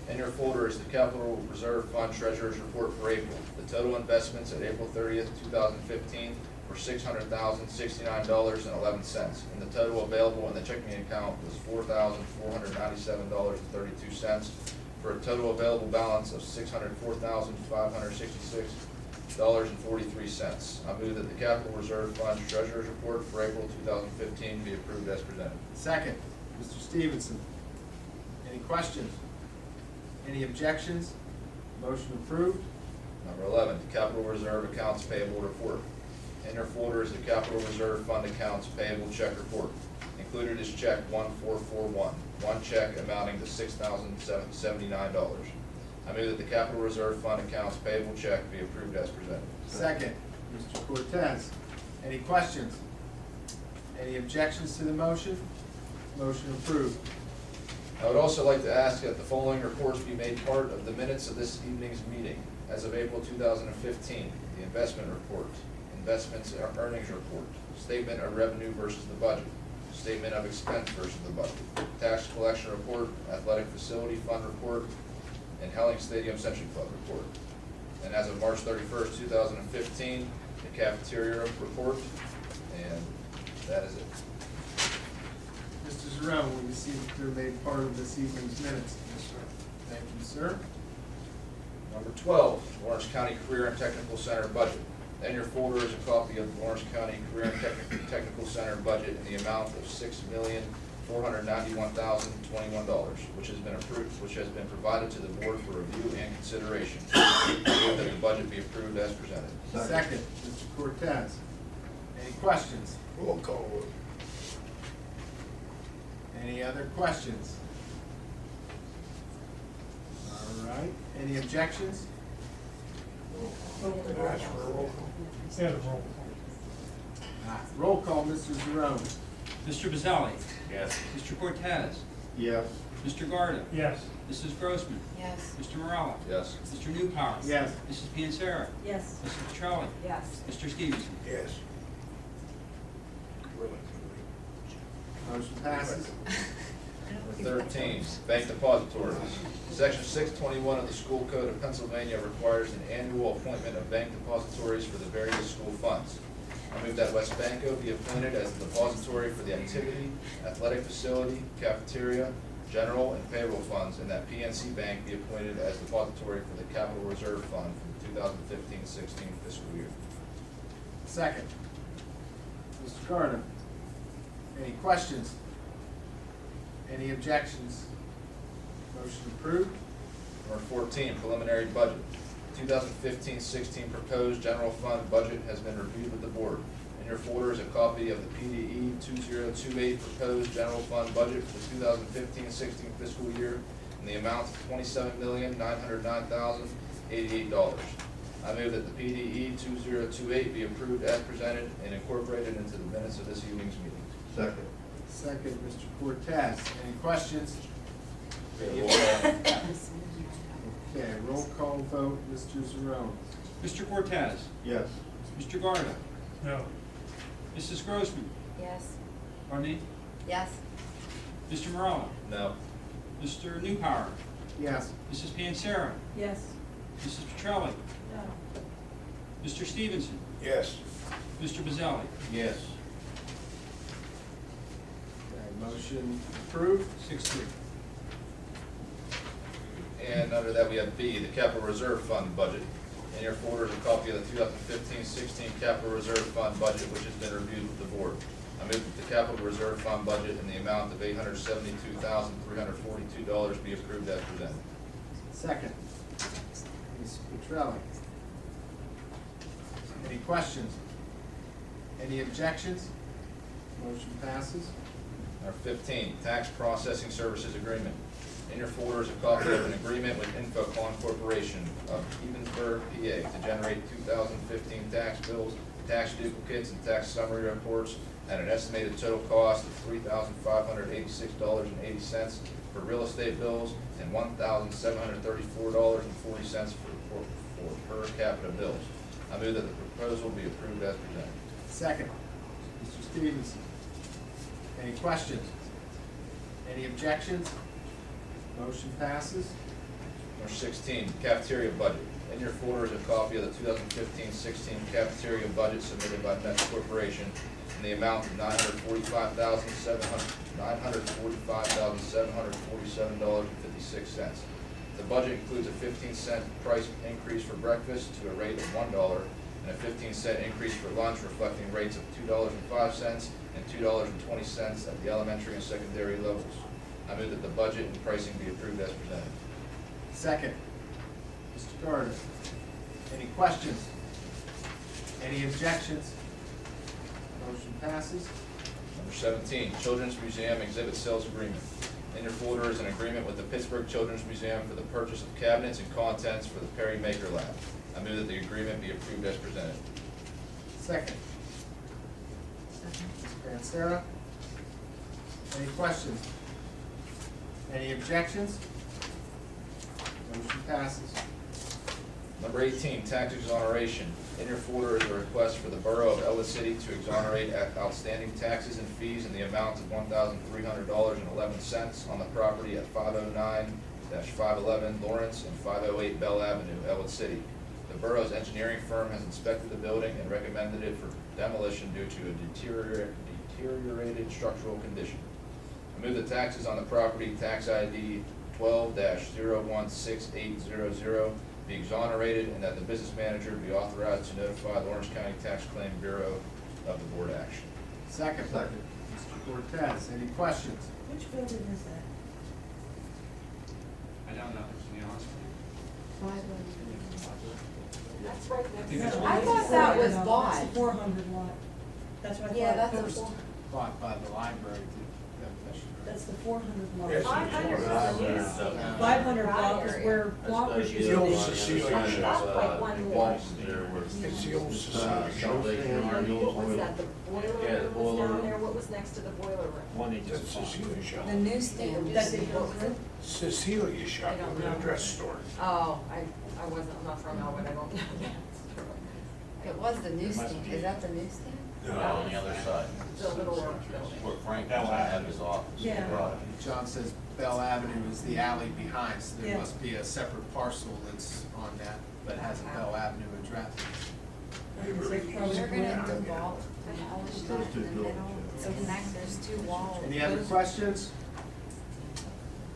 In your folder is the capital reserve fund treasurer's report for April. The total investments at April 30th, 2015 were $600,069.11. And the total available in the checking account was $4,497.32 for a total available balance of $604,566.43. I move that the capital reserve fund treasurer's report for April 2015 be approved as presented. Second. Mr. Stevenson. Any questions? Any objections? Motion approved. Number 11, the capital reserve accounts payable report. In your folder is the capital reserve fund accounts payable check report. Included is check 1441, one check amounting to $6,079. I move that the capital reserve fund accounts payable check be approved as presented. Second. Mr. Cortez. Any questions? Any objections to the motion? Motion approved. I would also like to ask that the following reports be made part of the minutes of this evening's meeting. As of April 2015, the investment report, investments and earnings report, statement of revenue versus the budget, statement of expense versus the budget, tax collection report, athletic facility fund report, and Helling Stadium Century Club report. And as of March 31st, 2015, the cafeteria report, and that is it. Mr. Zarone, will you see that they're made part of this evening's minutes? Yes, sir. Thank you, sir. Number 12, Lawrence County Career and Technical Center budget. In your folder is a copy of the Lawrence County Career and Technical Center budget in the amount of $6,491,021, which has been approved, which has been provided to the board for review and consideration. I move that the budget be approved as presented. Second, Mr. Cortez. Any questions? Roll call. Any other questions? All right, any objections? Ask for a roll call. Yeah, the roll. Roll call, Mr. Zarone. Mr. Bazali. Yes. Mr. Cortez. Yes. Mr. Garda. Yes. Mrs. Grossman. Yes. Mr. Morella. Yes. Mr. Newpower. Yes. Mrs. Piancera. Yes. Mrs. Petrelli. Yes. Mr. Stevenson. Yes. Motion passes. Number 13, bank depositories. Section 621 of the School Code of Pennsylvania requires an annual appointment of bank depositories for the various school funds. I move that West Banco be appointed as the depository for the activity, athletic facility, cafeteria, general, and payroll funds, and that PNC Bank be appointed as depository for the Capital Reserve Fund for the 2015-16 fiscal year. Second. Mr. Garda. Any questions? Any objections? Motion approved. Number 14, preliminary budget. 2015-16 proposed general fund budget has been reviewed with the board. In your folder is a copy of the PDE 2028 proposed general fund budget for the 2015-16 fiscal year in the amount of $27,909,088. I move that the PDE 2028 be approved as presented and incorporated into the minutes of this evening's meeting. Second. Second, Mr. Cortez. Any questions? Okay, roll call vote, Mr. Zarone. Mr. Cortez. Yes. Mr. Garda. No. Mrs. Grossman. Yes. Pardon me? Yes. Mr. Morella. No. Mr. Newpower. Yes. Mrs. Piancera. Yes. Mrs. Petrelli. No. Mr. Stevenson. Yes. Mr. Bazali. Yes. Okay, motion approved. 6-3. And under that, we have B, the Capital Reserve Fund budget. In your folder is a copy of the 2015-16 Capital Reserve Fund budget, which has been reviewed with the board. I move that the Capital Reserve Fund budget in the amount of $872,342 be approved as presented. Second. Ms. Petrelli. Any questions? Any objections? Motion passes. Number 15, Tax Processing Services Agreement. In your folder is a copy of an agreement with Infocon Corporation of Evansburg, PA to generate 2015 tax bills, tax duplicates, and tax summary reports at an estimated total cost of $3,586.80 for real estate bills and $1,734.40 for per capita bills. I move that the proposal be approved as presented. Second. Mr. Stevenson. Any questions? Any objections? Motion passes. Number 16, cafeteria budget. In your folder is a copy of the 2015-16 cafeteria budget submitted by Metro Corporation in the amount of $945,747.56. The budget includes a 15-cent price increase for breakfast to a rate of $1 and a 15-cent increase for lunch, reflecting rates of $2.05 and $2.20 at the elementary and secondary levels. I move that the budget and pricing be approved as presented. Second. Mr. Garda. Any questions? Any objections? Motion passes. Number 17, Children's Museum Exhibit Sales Agreement. In your folder is an agreement with the Pittsburgh Children's Museum for the purchase of cabinets and contents for the Perry Maker Lab. I move that the agreement be approved as presented. Second. Ms. Pansara. Any questions? Any objections? Motion passes. Number 18, tax exoneration. In your folder is a request for the Borough of Ellwood City to exonerate outstanding taxes and fees in the amount of $1,300.11 on the property at 509-511 Lawrence and 508 Bell Avenue, Ellwood City. The borough's engineering firm has inspected the building and recommended it for demolition due to a deteriorated structural condition. I move the taxes on the property, tax ID 12-016800, be exonerated, and that the business manager be authorized to notify the Orange County Tax Claim Bureau of the board action. Second. Second. Mr. Cortez, any questions? Which building is that? I don't know, to be honest with That's right next think to it's it. one I of thought these. that was That's bought. the 400 lot. That's what I thought Yeah, at that's a first. Bought by the library, demolition. That's the 400 lot. Yes. 500 is the news stand. 500 block is where Blockers used The to old be. Cecilia That's shop. like one more. It's the old Cecilia shop. What was that, the boiler Yeah, the room was boiler down room. there? What was next to the boiler room? That's Cecilia shop. The newsstand. That's That's what was it? Cecilia shop, I don't the know. dress store. Oh, I'm not from Ellwood, I don't know. It was the newsstand. Is that the newsstand? No. On the other side. The little building. Where Frank used to have his office. Yeah. John says Bell Avenue is the alley behind, so there Yeah. must be a separate parcel that's on that, that has a Bell Avenue address. They probably They're went gonna out. demolish that in the middle, so connect, there's two walls. Any other questions?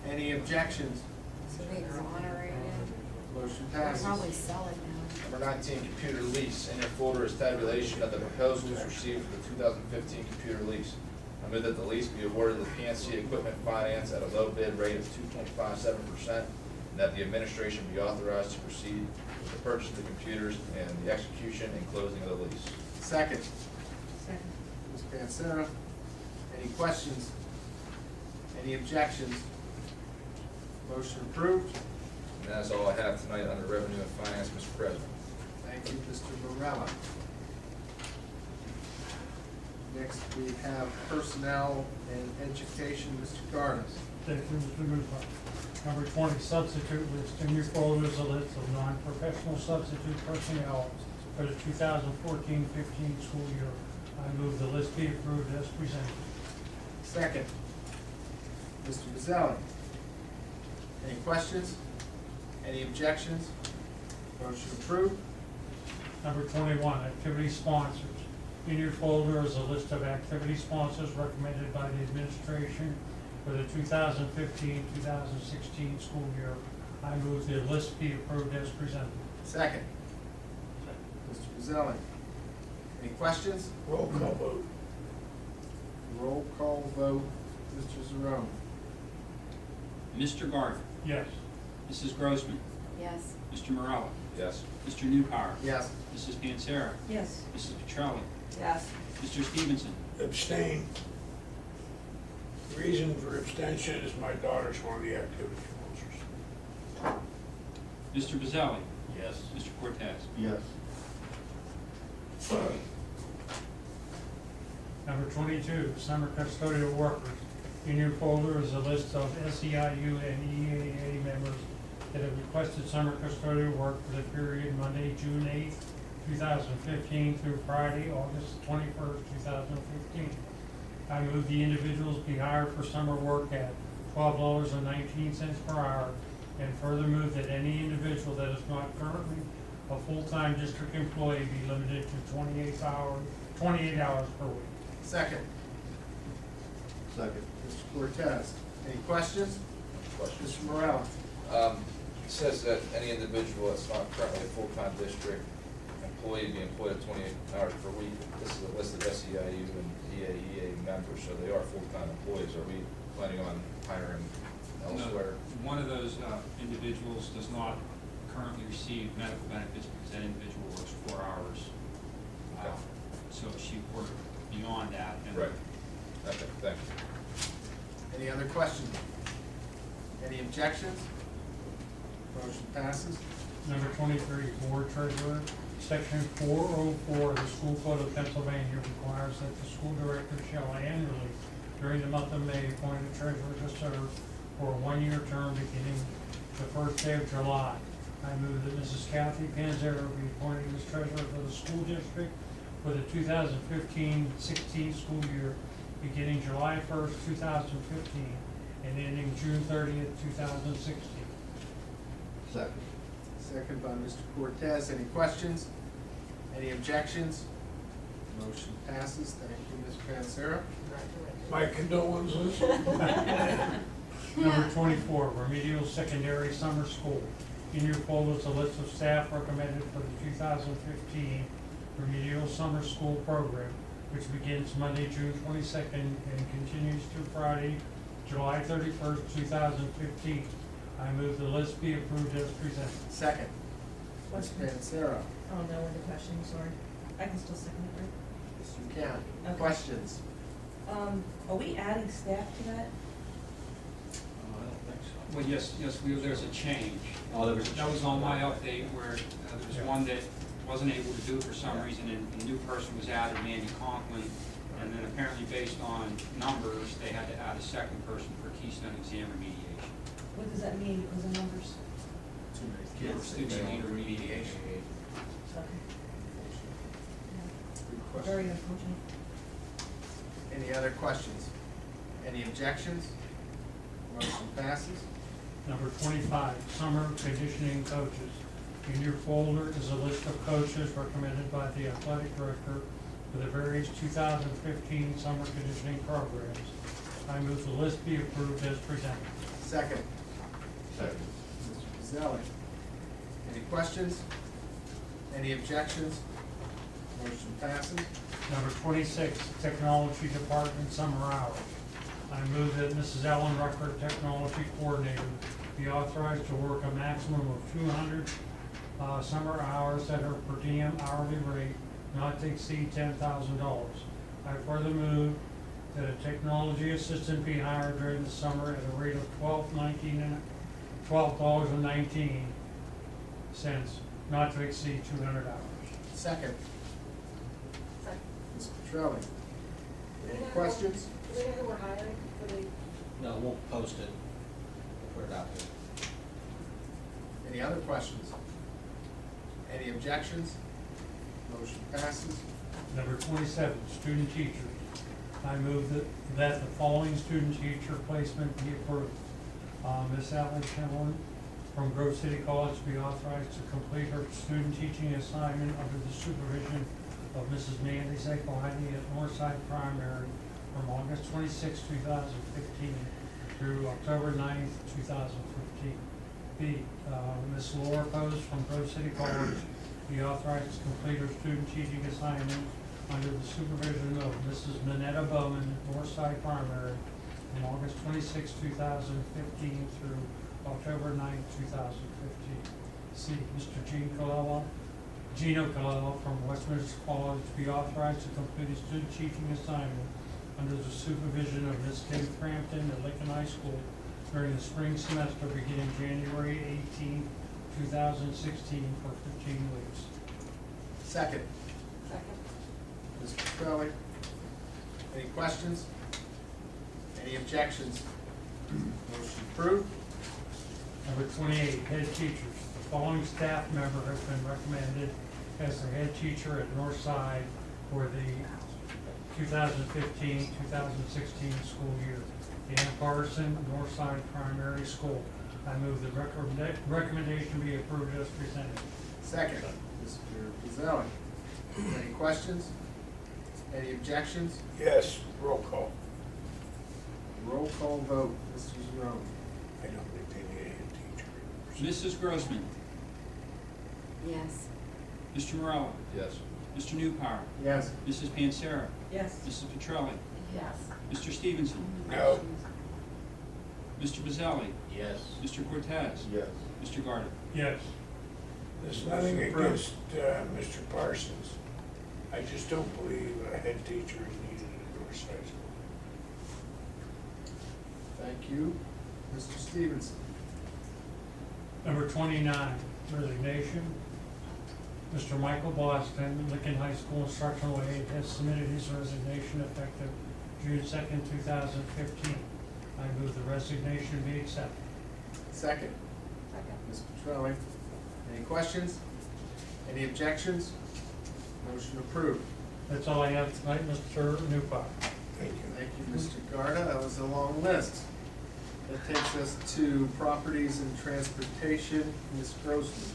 Any objections? So they exonerated, Motion they'll passes. probably sell it now. Number 19, computer lease. In your folder is tabulation of the proposals received for the 2015 computer lease. I move that the lease be awarded to PNC Equipment Finance at a low bid rate of 2.57%, and that the administration be authorized to proceed with the purchase of the computers and the execution and closing of the lease. Second, Second. Ms. Pancera. Any questions? Any objections? Motion approved. And that's all I have tonight under Revenue and Finance, Mr. President. Thank you, Mr. Morella. Next, we have Personnel and Education, Mr. Garnis. Thank you, Mr. Newcomb. Number 20, substitute list. In your folder is a list of non-professional substitute personnel for the 2014-15 school year. I move the list be approved as presented. Second, Mr. Gazzelli. Any questions? Any objections? Motion approved. Number 21, activity sponsors. In your folder is a list of activity sponsors recommended by the administration for the 2015-2016 school year. I move the list be approved as presented. Second, Mr. Gazzelli. Any questions? Roll call vote. Roll call vote, Mr. Zarone. Mr. Garver, Yes. Mrs. Grossman, Yes. Mr. Morella, Yes. Mr. Newpower, Yes. Mrs. Pancera, Yes. Mrs. Petrelli, Yes. Mr. Stevenson, Abstain. Reason for abstention is my daughter's one of the activity sponsors. Mr. Bazzelli, Yes. Mr. Cortez. Yes. Number 22, summer custodial workers. In your folder is a list of SEIU and EAA members that have requested summer custodial work for the period Monday, June 8th, 2015 through Friday, August 21st, 2015. I move the individuals be hired for summer work at $12.19 per hour, and further move that any individual that is not currently a full-time district employee be limited to 28 hours per week. Second, Second. Mr. Cortez. Any questions? Questions? Mr. Morella. It says that any individual that's not currently a full-time district employee be employed at 28 hours per week. This is a list of SEIU and EAEA members, so they are full-time employees. Are we planning on hiring elsewhere? No, one of those individuals does not currently receive medical benefits because that individual works 4 hours. Okay. So she worked beyond that. And Right. Okay, thank you. Any other questions? Any objections? Motion passes. Number 23, board treasurer. Section 404 of the School Code of Pennsylvania requires that the school director shall annually, during the month of May, appoint a treasurer to serve for a one-year term beginning the first day of July. I move that Mrs. Kathy Panzera be appointed as treasurer for the school district for the 2015-16 school year, beginning July 1st, 2015, and ending June 30th, 2016. Second. Second by Mr. Cortez. Any questions? Any objections? Motion passes. Thank you, Ms. Pansara. My condolences. Number 24, remedial secondary summer school. In your folder is a list of staff recommended for the 2015 remedial summer school program, which begins Monday, June 22nd and continues through Friday, July 31st, 2015. I move the list be approved as presented. Second. Ms. Pansara. Oh, no, with the question, sorry. I can still second it, right? Yes, you can. Okay. Questions? Are we adding staff to that? I don't think so. Well, yes, there's a change. Oh, there was a That was change. on my update where there was one that wasn't able to do it for some reason, and a new person was added, Mandy Conklin. And then apparently based on numbers, they had to add a second person for Keystone exam remediation. What does that mean because of numbers? Too many For kids. students that need remediation. Okay. Good question. Very unfortunate. Any other questions? Any objections? Motion passes. Number 25, summer conditioning coaches. In your folder is a list of coaches recommended by the athletic director for the various 2015 summer conditioning programs. I move the list be approved as presented. Second. Second. Mr. Pizzelli. Any questions? Any objections? Motion passes. Number 26, technology department summer hours. I move that Mrs. Ellen Rucker, technology coordinator, be authorized to work a maximum of 200 summer hours at her per diem hourly rate, not to exceed $10,000. I further move that a technology assistant be hired during the summer at a rate of $12.19, not to exceed 200 hours. Second. Second. Ms. Petrelli. Any questions? Do we know who we're hiring for the? No, we'll post it. We'll put it out there. Any other questions? Any objections? Motion passes. Number 27, student teachers. I move that the following student teacher placement be approved. Ms. Alex Hemlin from Grove City College be authorized to complete her student teaching assignment under the supervision of Mrs. Mandy Zakohani at Northside Primary from August 26, 2015 through October 9th, 2015. B, Ms. Laura Pose from Grove City College be authorized to complete her student teaching assignment under the supervision of Mrs. Minetta Bowman at Northside Primary from August 26, 2015 through October 9th, 2015. C, Mr. Gino Colella from Westminster College be authorized to complete his student teaching assignment under the supervision of Ms. Kim Crampton at Lincoln High School during the spring semester beginning January 18, 2016 for 15 weeks. Second. Second. Ms. Petrelli. Any questions? Any objections? Motion approved. Number 28, head teachers. The following staff member has been recommended as the head teacher at Northside for the 2015-2016 school year. Dan Carson, Northside Primary School. I move the recommendation be approved as presented. Second. Mr. Pizzelli. Any questions? Any objections? Yes, roll call. Roll call vote. Mr. Zerone. I don't think they need a head teacher. Mrs. Grossman, Yes. Mr. Morella, Yes. Mr. Newpower, Yes. Mrs. Pansara, Yes. Mrs. Petrelli, Yes. Mr. Stevenson, No. Mr. Bazzelli, Yes. Mr. Cortez, Yes. Mr. Garda. Yes. There's nothing against Mr. Parsons. I just don't believe a head teacher is needed at Northside School. Thank you. Mr. Stevenson. Number 29, resignation. Mr. Michael Boston, Lincoln High School instructional aide, has submitted his resignation effective June 2nd, 2015. I move the resignation be accepted. Second. Second. Ms. Petrelli. Any questions? Any objections? Motion approved. That's all I have tonight, Mr. Newport. Thank you. Thank you, Mr. Garda. That was a long list. That takes us to properties and transportation, Ms. Grossman.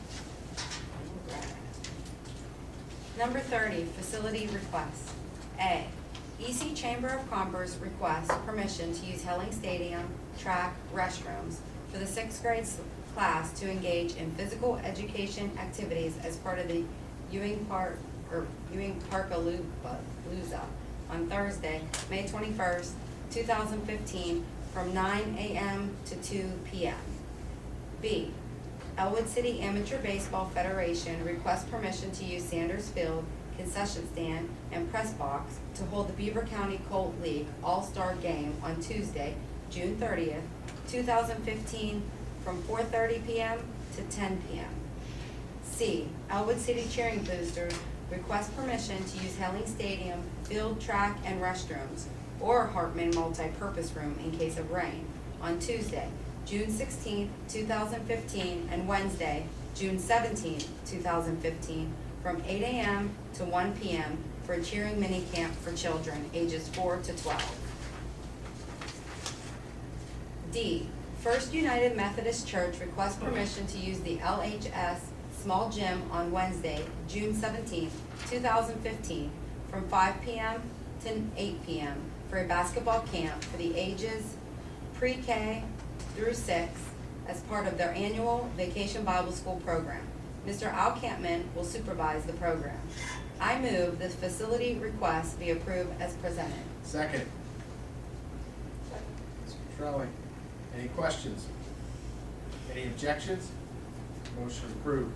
Number 30, facility requests. A, EC Chamber of Commerce requests permission to use Helling Stadium, track, restrooms for the 6th grade class to engage in physical education activities as part of the Ewing Parkalooza on Thursday, May 21st, 2015, from 9 a.m. to 2 p.m. B, Ellwood City Amateur Baseball Federation requests permission to use Sanders Field, concession stand, and press box to hold the Beaver County Colt League All-Star Game on Tuesday, June 30th, 2015, from 4:30 p.m. to 10 p.m. C, Ellwood City Cheering Boosters request permission to use Helling Stadium, field, track, and restrooms, or Hartman multi-purpose room in case of rain, on Tuesday, June 16th, 2015, and Wednesday, June 17th, 2015, from 8 a.m. to 1 p.m. for a cheering mini camp for children ages 4 to 12. D, First United Methodist Church requests permission to use the LHS Small Gym on Wednesday, June 17th, 2015, from 5 p.m. to 8 p.m. for a basketball camp for the ages pre-K through 6 as part of their annual Vacation Bible School program. Mr. Al Campman will supervise the program. I move this facility request be approved as presented. Second. Mr. Petrelli. Any questions? Any objections? Motion approved.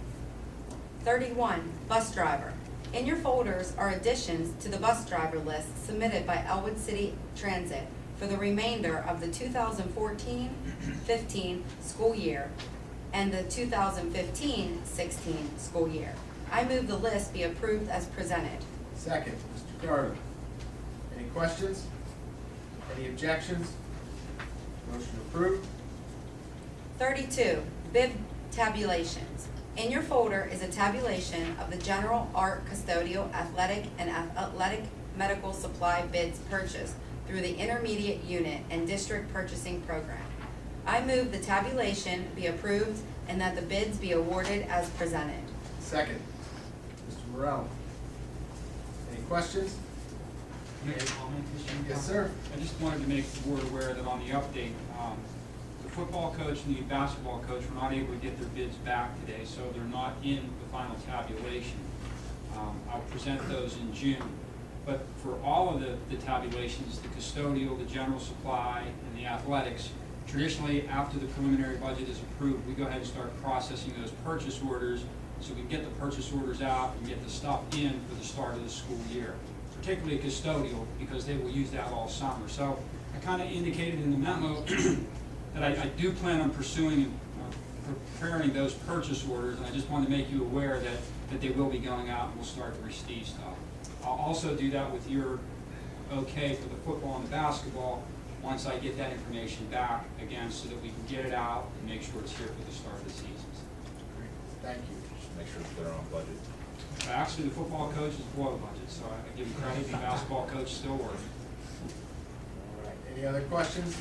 31, bus driver. In your folders are additions to the bus driver list submitted by Ellwood City Transit for the remainder of the 2014-15 school year and the 2015-16 school year. I move the list be approved as presented. Second, Mr. Carter. Any questions? Any objections? Motion approved. 32, bid tabulations. In your folder is a tabulation of the general art, custodial, athletic, and athletic medical supply bids purchased through the intermediate unit and district purchasing program. I move the tabulation be approved and that the bids be awarded as presented. Second, Mr. Morel. Any questions? Make a comment, Mr. McDowell? Yes, sir. I just wanted to make the board aware that on the update, the football coach and the basketball coach were not able to get their bids back today, so they're not in the final tabulation. I'll present those in June. But for all of the tabulations, the custodial, the general supply, and the athletics, traditionally after the preliminary budget is approved, we go ahead and start processing those purchase orders so we can get the purchase orders out and get the stuff in for the start of the school year. Particularly custodial, because they will use that all summer. So I kind of indicated in the memo that I do plan on pursuing and preparing those purchase orders, and I just wanted to make you aware that they will be going out and we'll start to receive stuff. I'll also do that with your okay for the football and the basketball once I get that information back again so that we can get it out and make sure it's here for the start of the seasons. Thank you. Just make sure that they're on budget. Actually, the football coach is below budget, so I give him credit, the basketball coach still works. All right. Any other questions?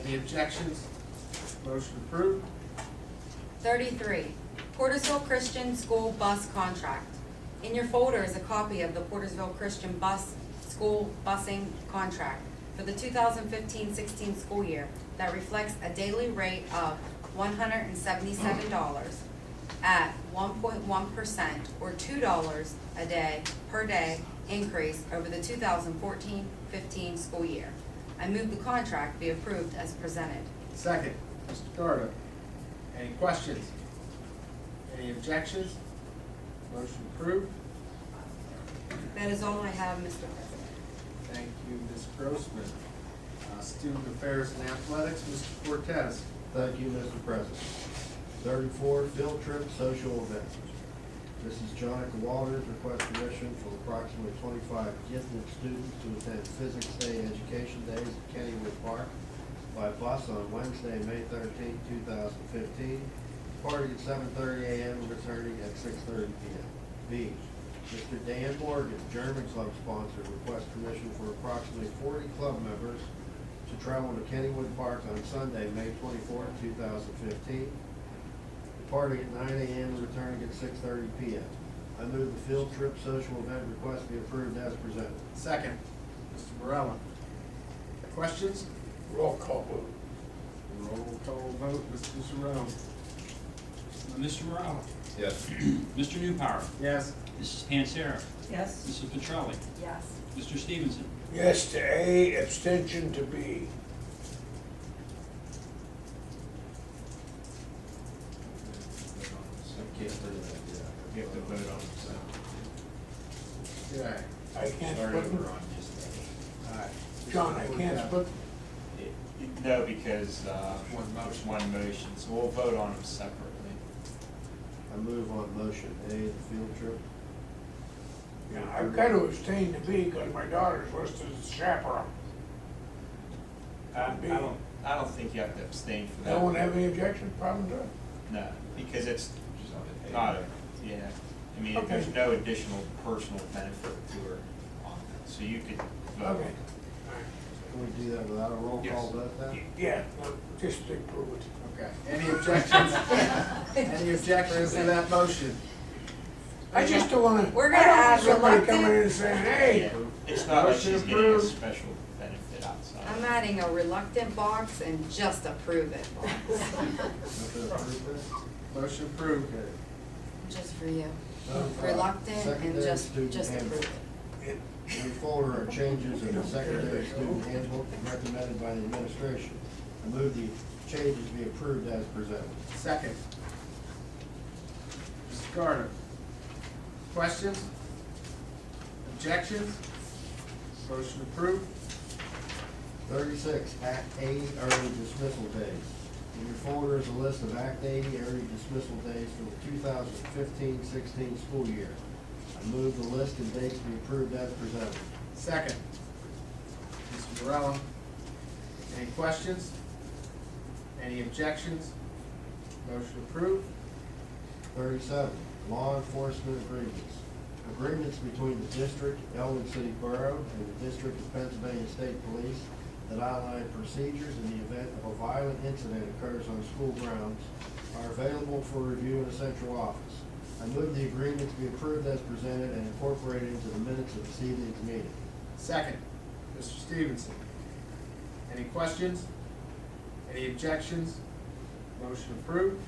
Any objections? Motion approved. 33, Portersville Christian School Bus Contract. In your folder is a copy of the Portersville Christian Bus School Busing Contract for the 2015-16 school year that reflects a daily rate of $177 at 1.1% or $2 a day per day increase over the 2014-15 school year. I move the contract be approved as presented. Second, Mr. Carter. Any questions? Any objections? Motion approved. That is all I have, Mr. President. Thank you, Ms. Grossman. Student Affairs and Athletics, Mr. Cortez. Thank you, Mr. President. 34, field trip social events. Mrs. Jonica Walters requests permission for approximately 25 gifted students to attend Physics Day Education Days at Kennywood Park by bus on Wednesday, May 13, 2015. Party at 7:30 a.m. and returning at 6:30 p.m. B, Mr. Dan Morgan, German club sponsor, requests permission for approximately 40 club members to travel to Kennywood Park on Sunday, May 24th, 2015, departing at 9 a.m. and returning at 6:30 p.m. I move the field trip social event request be approved as presented. Second. Mr. Morella. Questions? Roll call vote. Roll call vote, Mr. Zarone. Mr. Morale? Yes. Mr. Newpower? Yes. Mrs. Panzera? Yes. Mrs. Petrelli? Yes. Mr. Stevenson? Yes to A, abstention to B. I can't do that, yeah. You have to vote on it, so. Okay. I can't Start split over them. on just A. All right. John, I can't split them. No, because it's one motion, so we'll vote on them separately. I move on motion A, the field trip. Yeah, I've got to abstain to B because my daughter's listed as chaperone. I don't think you have to abstain for that. No one have any objection, problem to it? No, because it's not a, yeah, I mean, Okay. there's no additional personal benefit to her on that, so you could vote. Okay. Can we do that without a roll Yes. call vote then? Yeah, no, just to prove it. Okay. Any objections? Any objections to that motion? I just don't wanna. We're gonna I don't want add somebody coming in and reluctant. saying, hey, Yeah, it's not like Motion she's getting a approved. special benefit outside. I'm adding a reluctant box and just approve it box, Nothing to approve this? Motion approved. Okay. just for you. Number five, Reluctant and secondary just student approve handbook. it. In your folder are changes in the secondary student handbook recommended by the administration. I move the changes be approved as presented. Second. Mr. Gardner. Questions? Objections? Motion approved. 36, Act 80 early dismissal days. In your folder is a list of Act 80 early dismissal days for the 2015-16 school year. I move the list and dates be approved as presented. Second. Mr. Morella. Any questions? Any objections? Motion approved. 37, law enforcement agreements. Agreements between the district, Ellwood City Borough, and the District of Pennsylvania State Police that outline procedures in the event of a violent incident occurs on school grounds are available for review in a central office. I move the agreements be approved as presented and incorporated into the minutes of this evening's meeting. Second. Mr. Stevenson. Any questions? Any objections? Motion approved.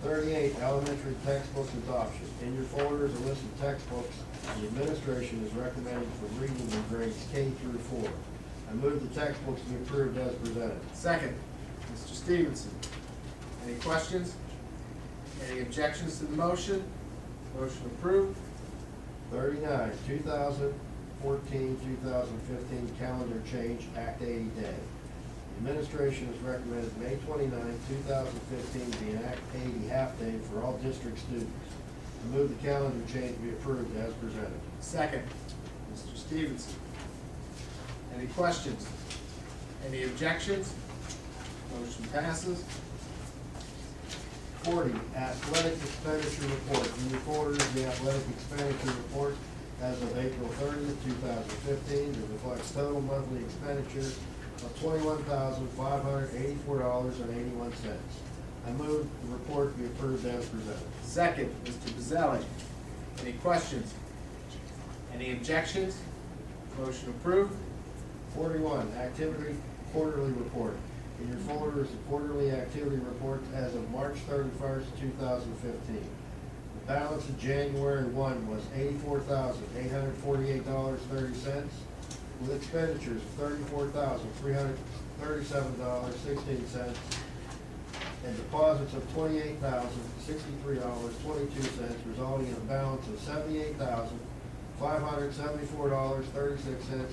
38, elementary textbook adoption. In your folder is a list of textbooks the administration is recommending for reading in grades K through 4. I move the textbooks be approved as presented. Second. Mr. Stevenson. Any questions? Any objections to the motion? Motion approved. 39, 2014-2015 calendar change, Act 80 day. The administration has recommended May 29, 2015 be an Act 80 half day for all district students. I move the calendar change be approved as presented. Second. Mr. Stevenson. Any questions? Any objections? Motion passes. 40, athletic expenditure report. In your folder is the athletic expenditure report as of April 30th, 2015. It reflects total monthly expenditures of $21,584.81. I move the report be approved as presented. Second. Mr. Gazzelli. Any questions? Any objections? Motion approved. 41, activity quarterly report. In your folder is the quarterly activity report as of March 31st, 2015. The balance of January 1 was $84,848.30, with expenditures of $34,337.16, and deposits of $28,063.22, resulting in a balance of $78,574.36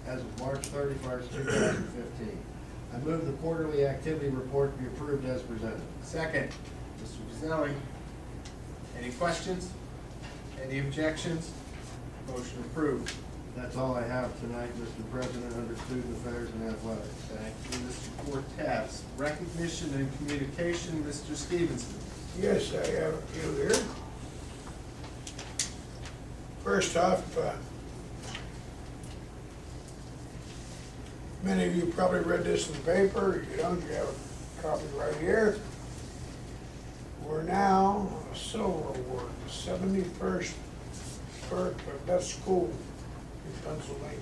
as of March 31st, 2015. I move the quarterly activity report be approved as presented. Second. Mr. Gazzelli. Any questions? Any objections? Motion approved. That's all I have tonight, Mr. President, under Student Affairs and Athletics. Thank you, Mr. Cortez. Recognition and communication, Mr. Stevenson. Yes, I have a few here. First off, Many of you probably read this in the paper. If you don't, you have a copy right here. We're now a silver award, the 71st best school in Pennsylvania.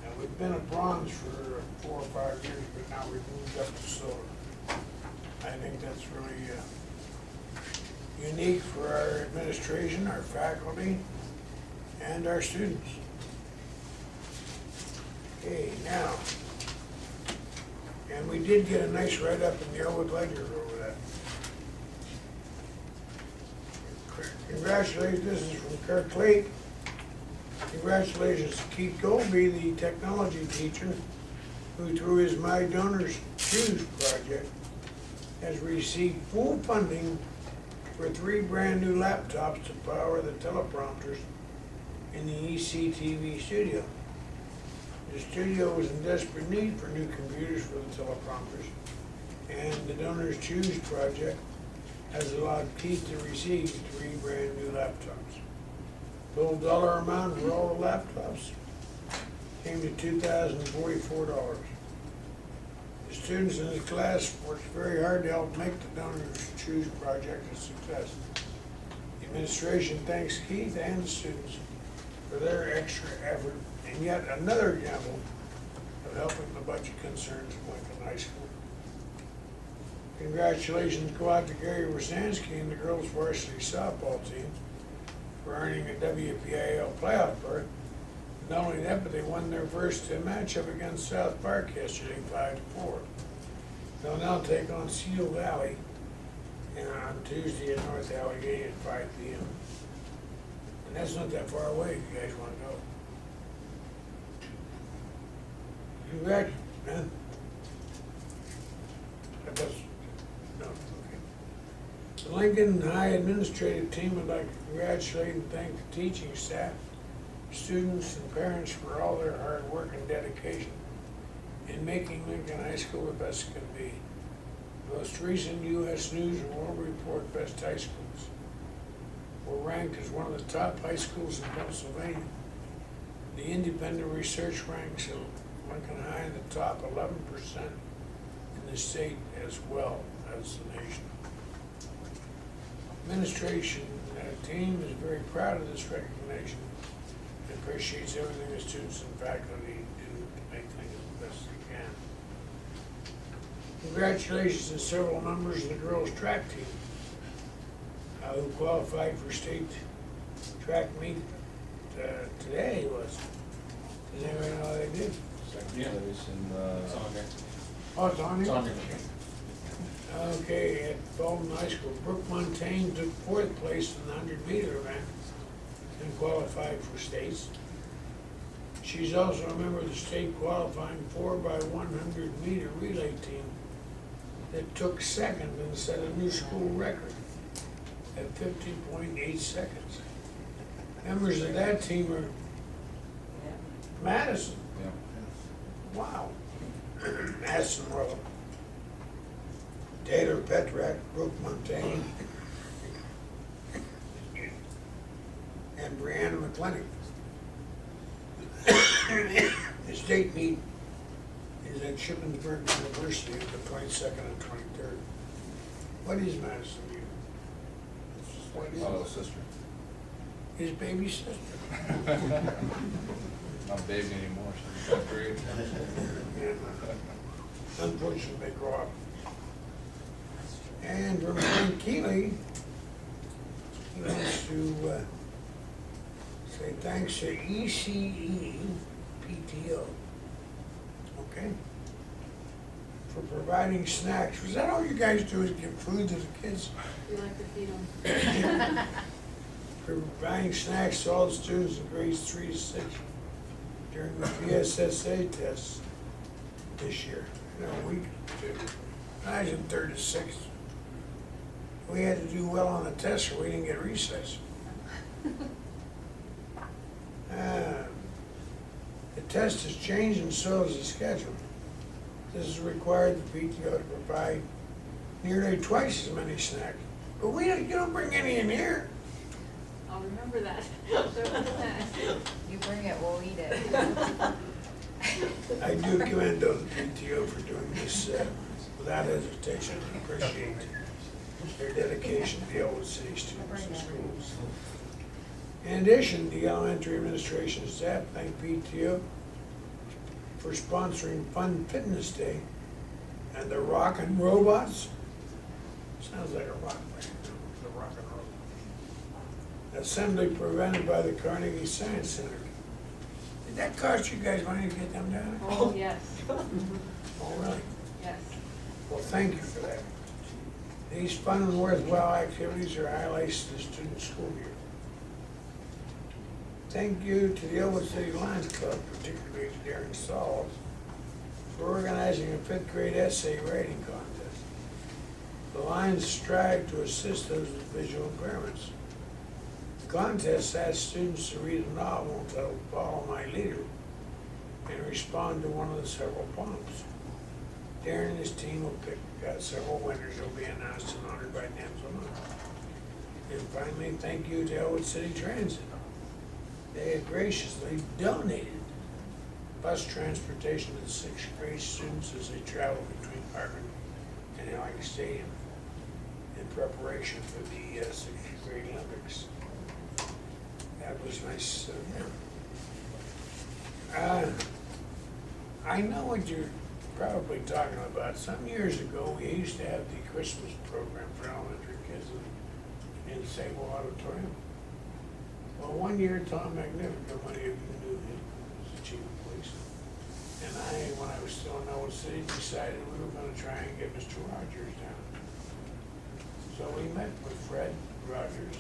And we've been a bronze for 4 or 5 years, but now we've moved up to silver. I think that's really unique for our administration, our faculty, and our students. Okay, now, and we did get a nice write-up in the Ellwood Ledger over that. Congratulations, this is from Kirk Lake. Congratulations to Keith Goldby, the technology teacher, who through his My Donors Choose project has received full funding for 3 brand new laptops to power the teleprompters in the ECTV studio. The studio was in desperate need for new computers for the teleprompters, and the Donors Choose project has allowed Keith to receive 3 brand new laptops. Total dollar amount for all the laptops came to $2,044. The students in his class worked very hard to help make the Donors Choose project a success. The administration thanks Keith and the students for their extra effort, and yet another example of helping the budget concerns of Lincoln High School. Congratulations go out to Gary Rosansky and the girls varsity softball team for earning a WPIL playoff berth. Not only that, but they won their first matchup against South Park yesterday, 5-4. They'll now take on Seal Valley on Tuesday at North Allegheny at 5 p.m. And that's not that far away if you guys want to go. Congrats, man. No, okay. The Lincoln High administrative team would like to congratulate and thank the teaching staff, students, and parents for all their hard work and dedication in making Lincoln High School the best it can be. The most recent U.S. News and World Report Best High Schools were ranked as one of the top high schools in Pennsylvania. The independent research ranks Lincoln High in the top 11% in the state as well as the nation. Administration team is very proud of this recognition and appreciates everything the students and faculty do to make things the best they can. Congratulations to several members of the girls' track team who qualified for state track meet today. Does anybody know how they did? Yeah, it was in, Oh, it's on it's here? on there. Okay, at Bolton High School, Brooke Montaigne took 4th place in the 100-meter event and qualified for states. She's also a member of the state qualifying 4x100-meter relay team that took 2nd and set a new school record at 50.8 seconds. Members of that team are Madison. Yeah. Wow. Madison Road. Taylor Petrak, Brooke Montaigne, and Brianna McClenny. The state meet is at Shippensburg University on the 22nd and 23rd. What is Madison U? My little sister. His baby sister. Not baby anymore, she's in 5th grade. Unfortunately, they grow up. And from Frank Keeley, he wants to say thanks to ECE PTO, okay, for providing snacks. Was that all you guys do is give food to the kids? We like to feed them. For providing snacks to all the students in grades 3 to 6 during the PSSA tests this year. A week or 2. I was in 3rd to 6th. We had to do well on the test or we didn't get recess. The test has changed and so has the schedule. This has required the PTO to provide nearly twice as many snacks. But you don't bring any in here. I'll remember that. I'll remember that. You bring it, we'll eat it. I do commend those PTO for doing this without hesitation and appreciate their dedication to the Ellwood City students and schools. In addition, the elementary administration staff thank PTO for sponsoring Fun Fitness Day and the Rockin' Robots. Sounds like a rock band, the Rockin' Robots. Assembly presented by the Carnegie Science Center. Did that cost you guys money to get them down there? Oh, yes. Oh, really? Yes. Well, thank you for that. These fun and worthwhile activities are highlights of the student school year. Thank you to the Ellwood City Lions Club, particularly to Darren Sauls, for organizing a 5th grade essay writing contest. The Lions strive to assist those with visual impairments. The contest asks students to read a novel entitled Follow My Leader and respond to one of the several prompts. Darren and his team will pick several winners who will be announced and honored by them. And finally, thank you to Ellwood City Transit. They have graciously donated bus transportation to the 6th grade students as they travel between Harvard and Helling Stadium in preparation for the 6th grade Olympics. That was nice of them. I know what you're probably talking about. Some years ago, we used to have the Christmas program for elementary kids in Sable Auditorium. Well, one year, Tom Magnifico, many of you knew him, was the chief of police. And when I was still in Ellwood City, decided we were gonna try and get Mr. Rogers down. So we met with Fred Rogers,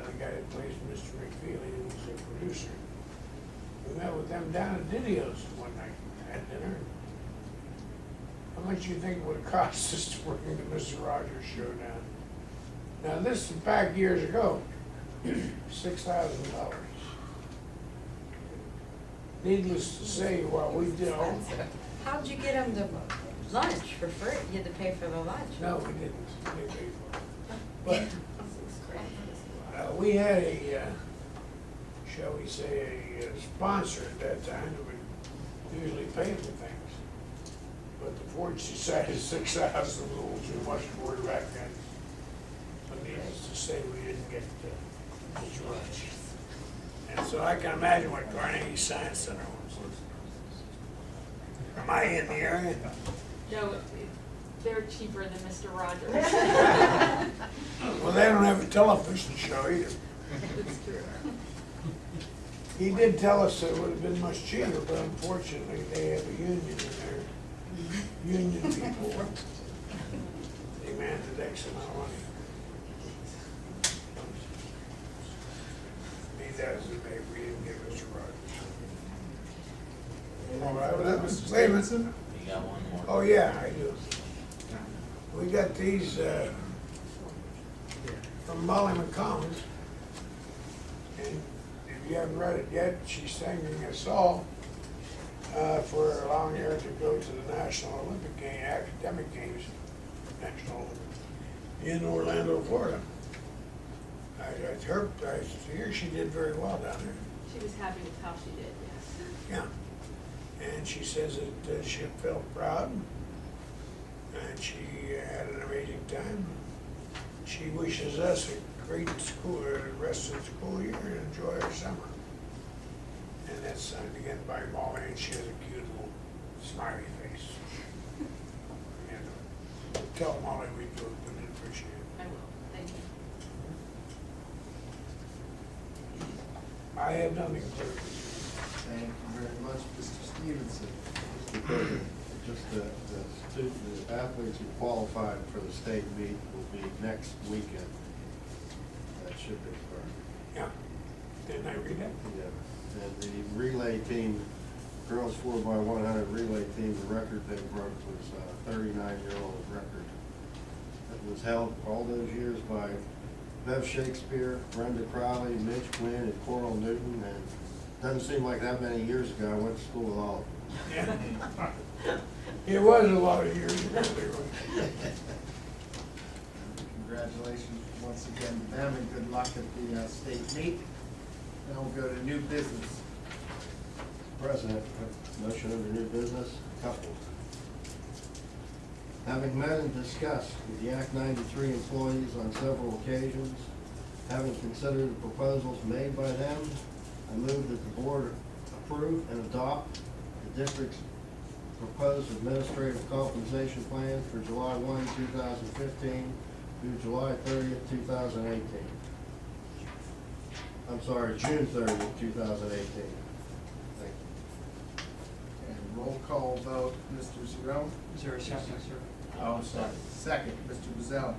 the guy that plays Mr. McFeely, who's a producer. We met with them down at Didio's one night, had dinner. How much do you think it would have cost us to bring the Mr. Rogers show down? Now, this is back years ago. $6,000. Needless to say, while we did all. How'd you get them to lunch for free? You had to pay for the lunch. No, we didn't. We paid for it. But we had a, shall we say, a sponsor at that time that would usually pay for things. But the board decided 6,000 was a little too much for it back then. But needless to say, we didn't get much. And so I can imagine what Carnegie Science Center was. Am I in the area? No, they're cheaper than Mr. Rogers. Well, they don't have a television show either. He did tell us it would have been much cheaper, but unfortunately, they have a union in there. Union people demanded X amount of money. He doesn't, we didn't get Mr. Rogers. All right, well, Mr. Stevenson? You got one more. Oh, yeah, I do. We got these, from Molly McCombs. And if you haven't read it yet, she's thanking us all for allowing her to go to the National Olympic Game, Academic Games, National Olympic, in Orlando, Florida. I hear she did very well down there. She was happy with how she did, yes. Yeah. And she says that she felt proud, and she had an amazing time. She wishes us a great school, rest of the school year, and enjoy our summer. And that's signed again by Molly, and she has a cute little smiley face. And tell Molly we do appreciate it. I will, thank you. I have nothing further. Thank you very much, Mr. Stevenson. Mr. President, just the athletes who qualified for the state meet will be next weekend. That should be correct. Yeah. Didn't I read that? Yeah. And the relay team, girls 4x100 relay team, the record they broke was a 39-year-old record. It was held all those years by Bev Shakespeare, Brenda Crowley, Mitch Quinn, and Coral Newton, and doesn't seem like that many years ago I went to school with all of them. Yeah. It was a lot of years ago. Congratulations once again to them, and good luck at the state meet. Now we'll go to new business. President, motion under new business, coupled. Having met and discussed with the Act 93 employees on several occasions, having considered the proposals made by them, I move that the board approve and adopt the district's proposed administrative compensation plan for July 1, 2015 through July 30th, 2018. I'm sorry, June 30th, 2018. Thank you. And roll call vote, Mr. Zarone? Is there a second, sir? Oh, sorry. Second, Mr. Brazil.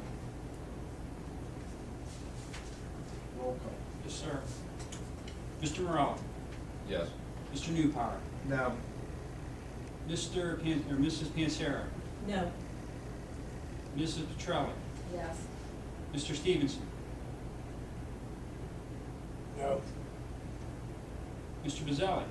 Roll call. Yes, sir. Mr. Morella? Yes. Mr. Newpower? No. Mrs. Pansara? No. Mrs. Petrelli? Yes. Mr. Stevenson? No. Mr. Brazili?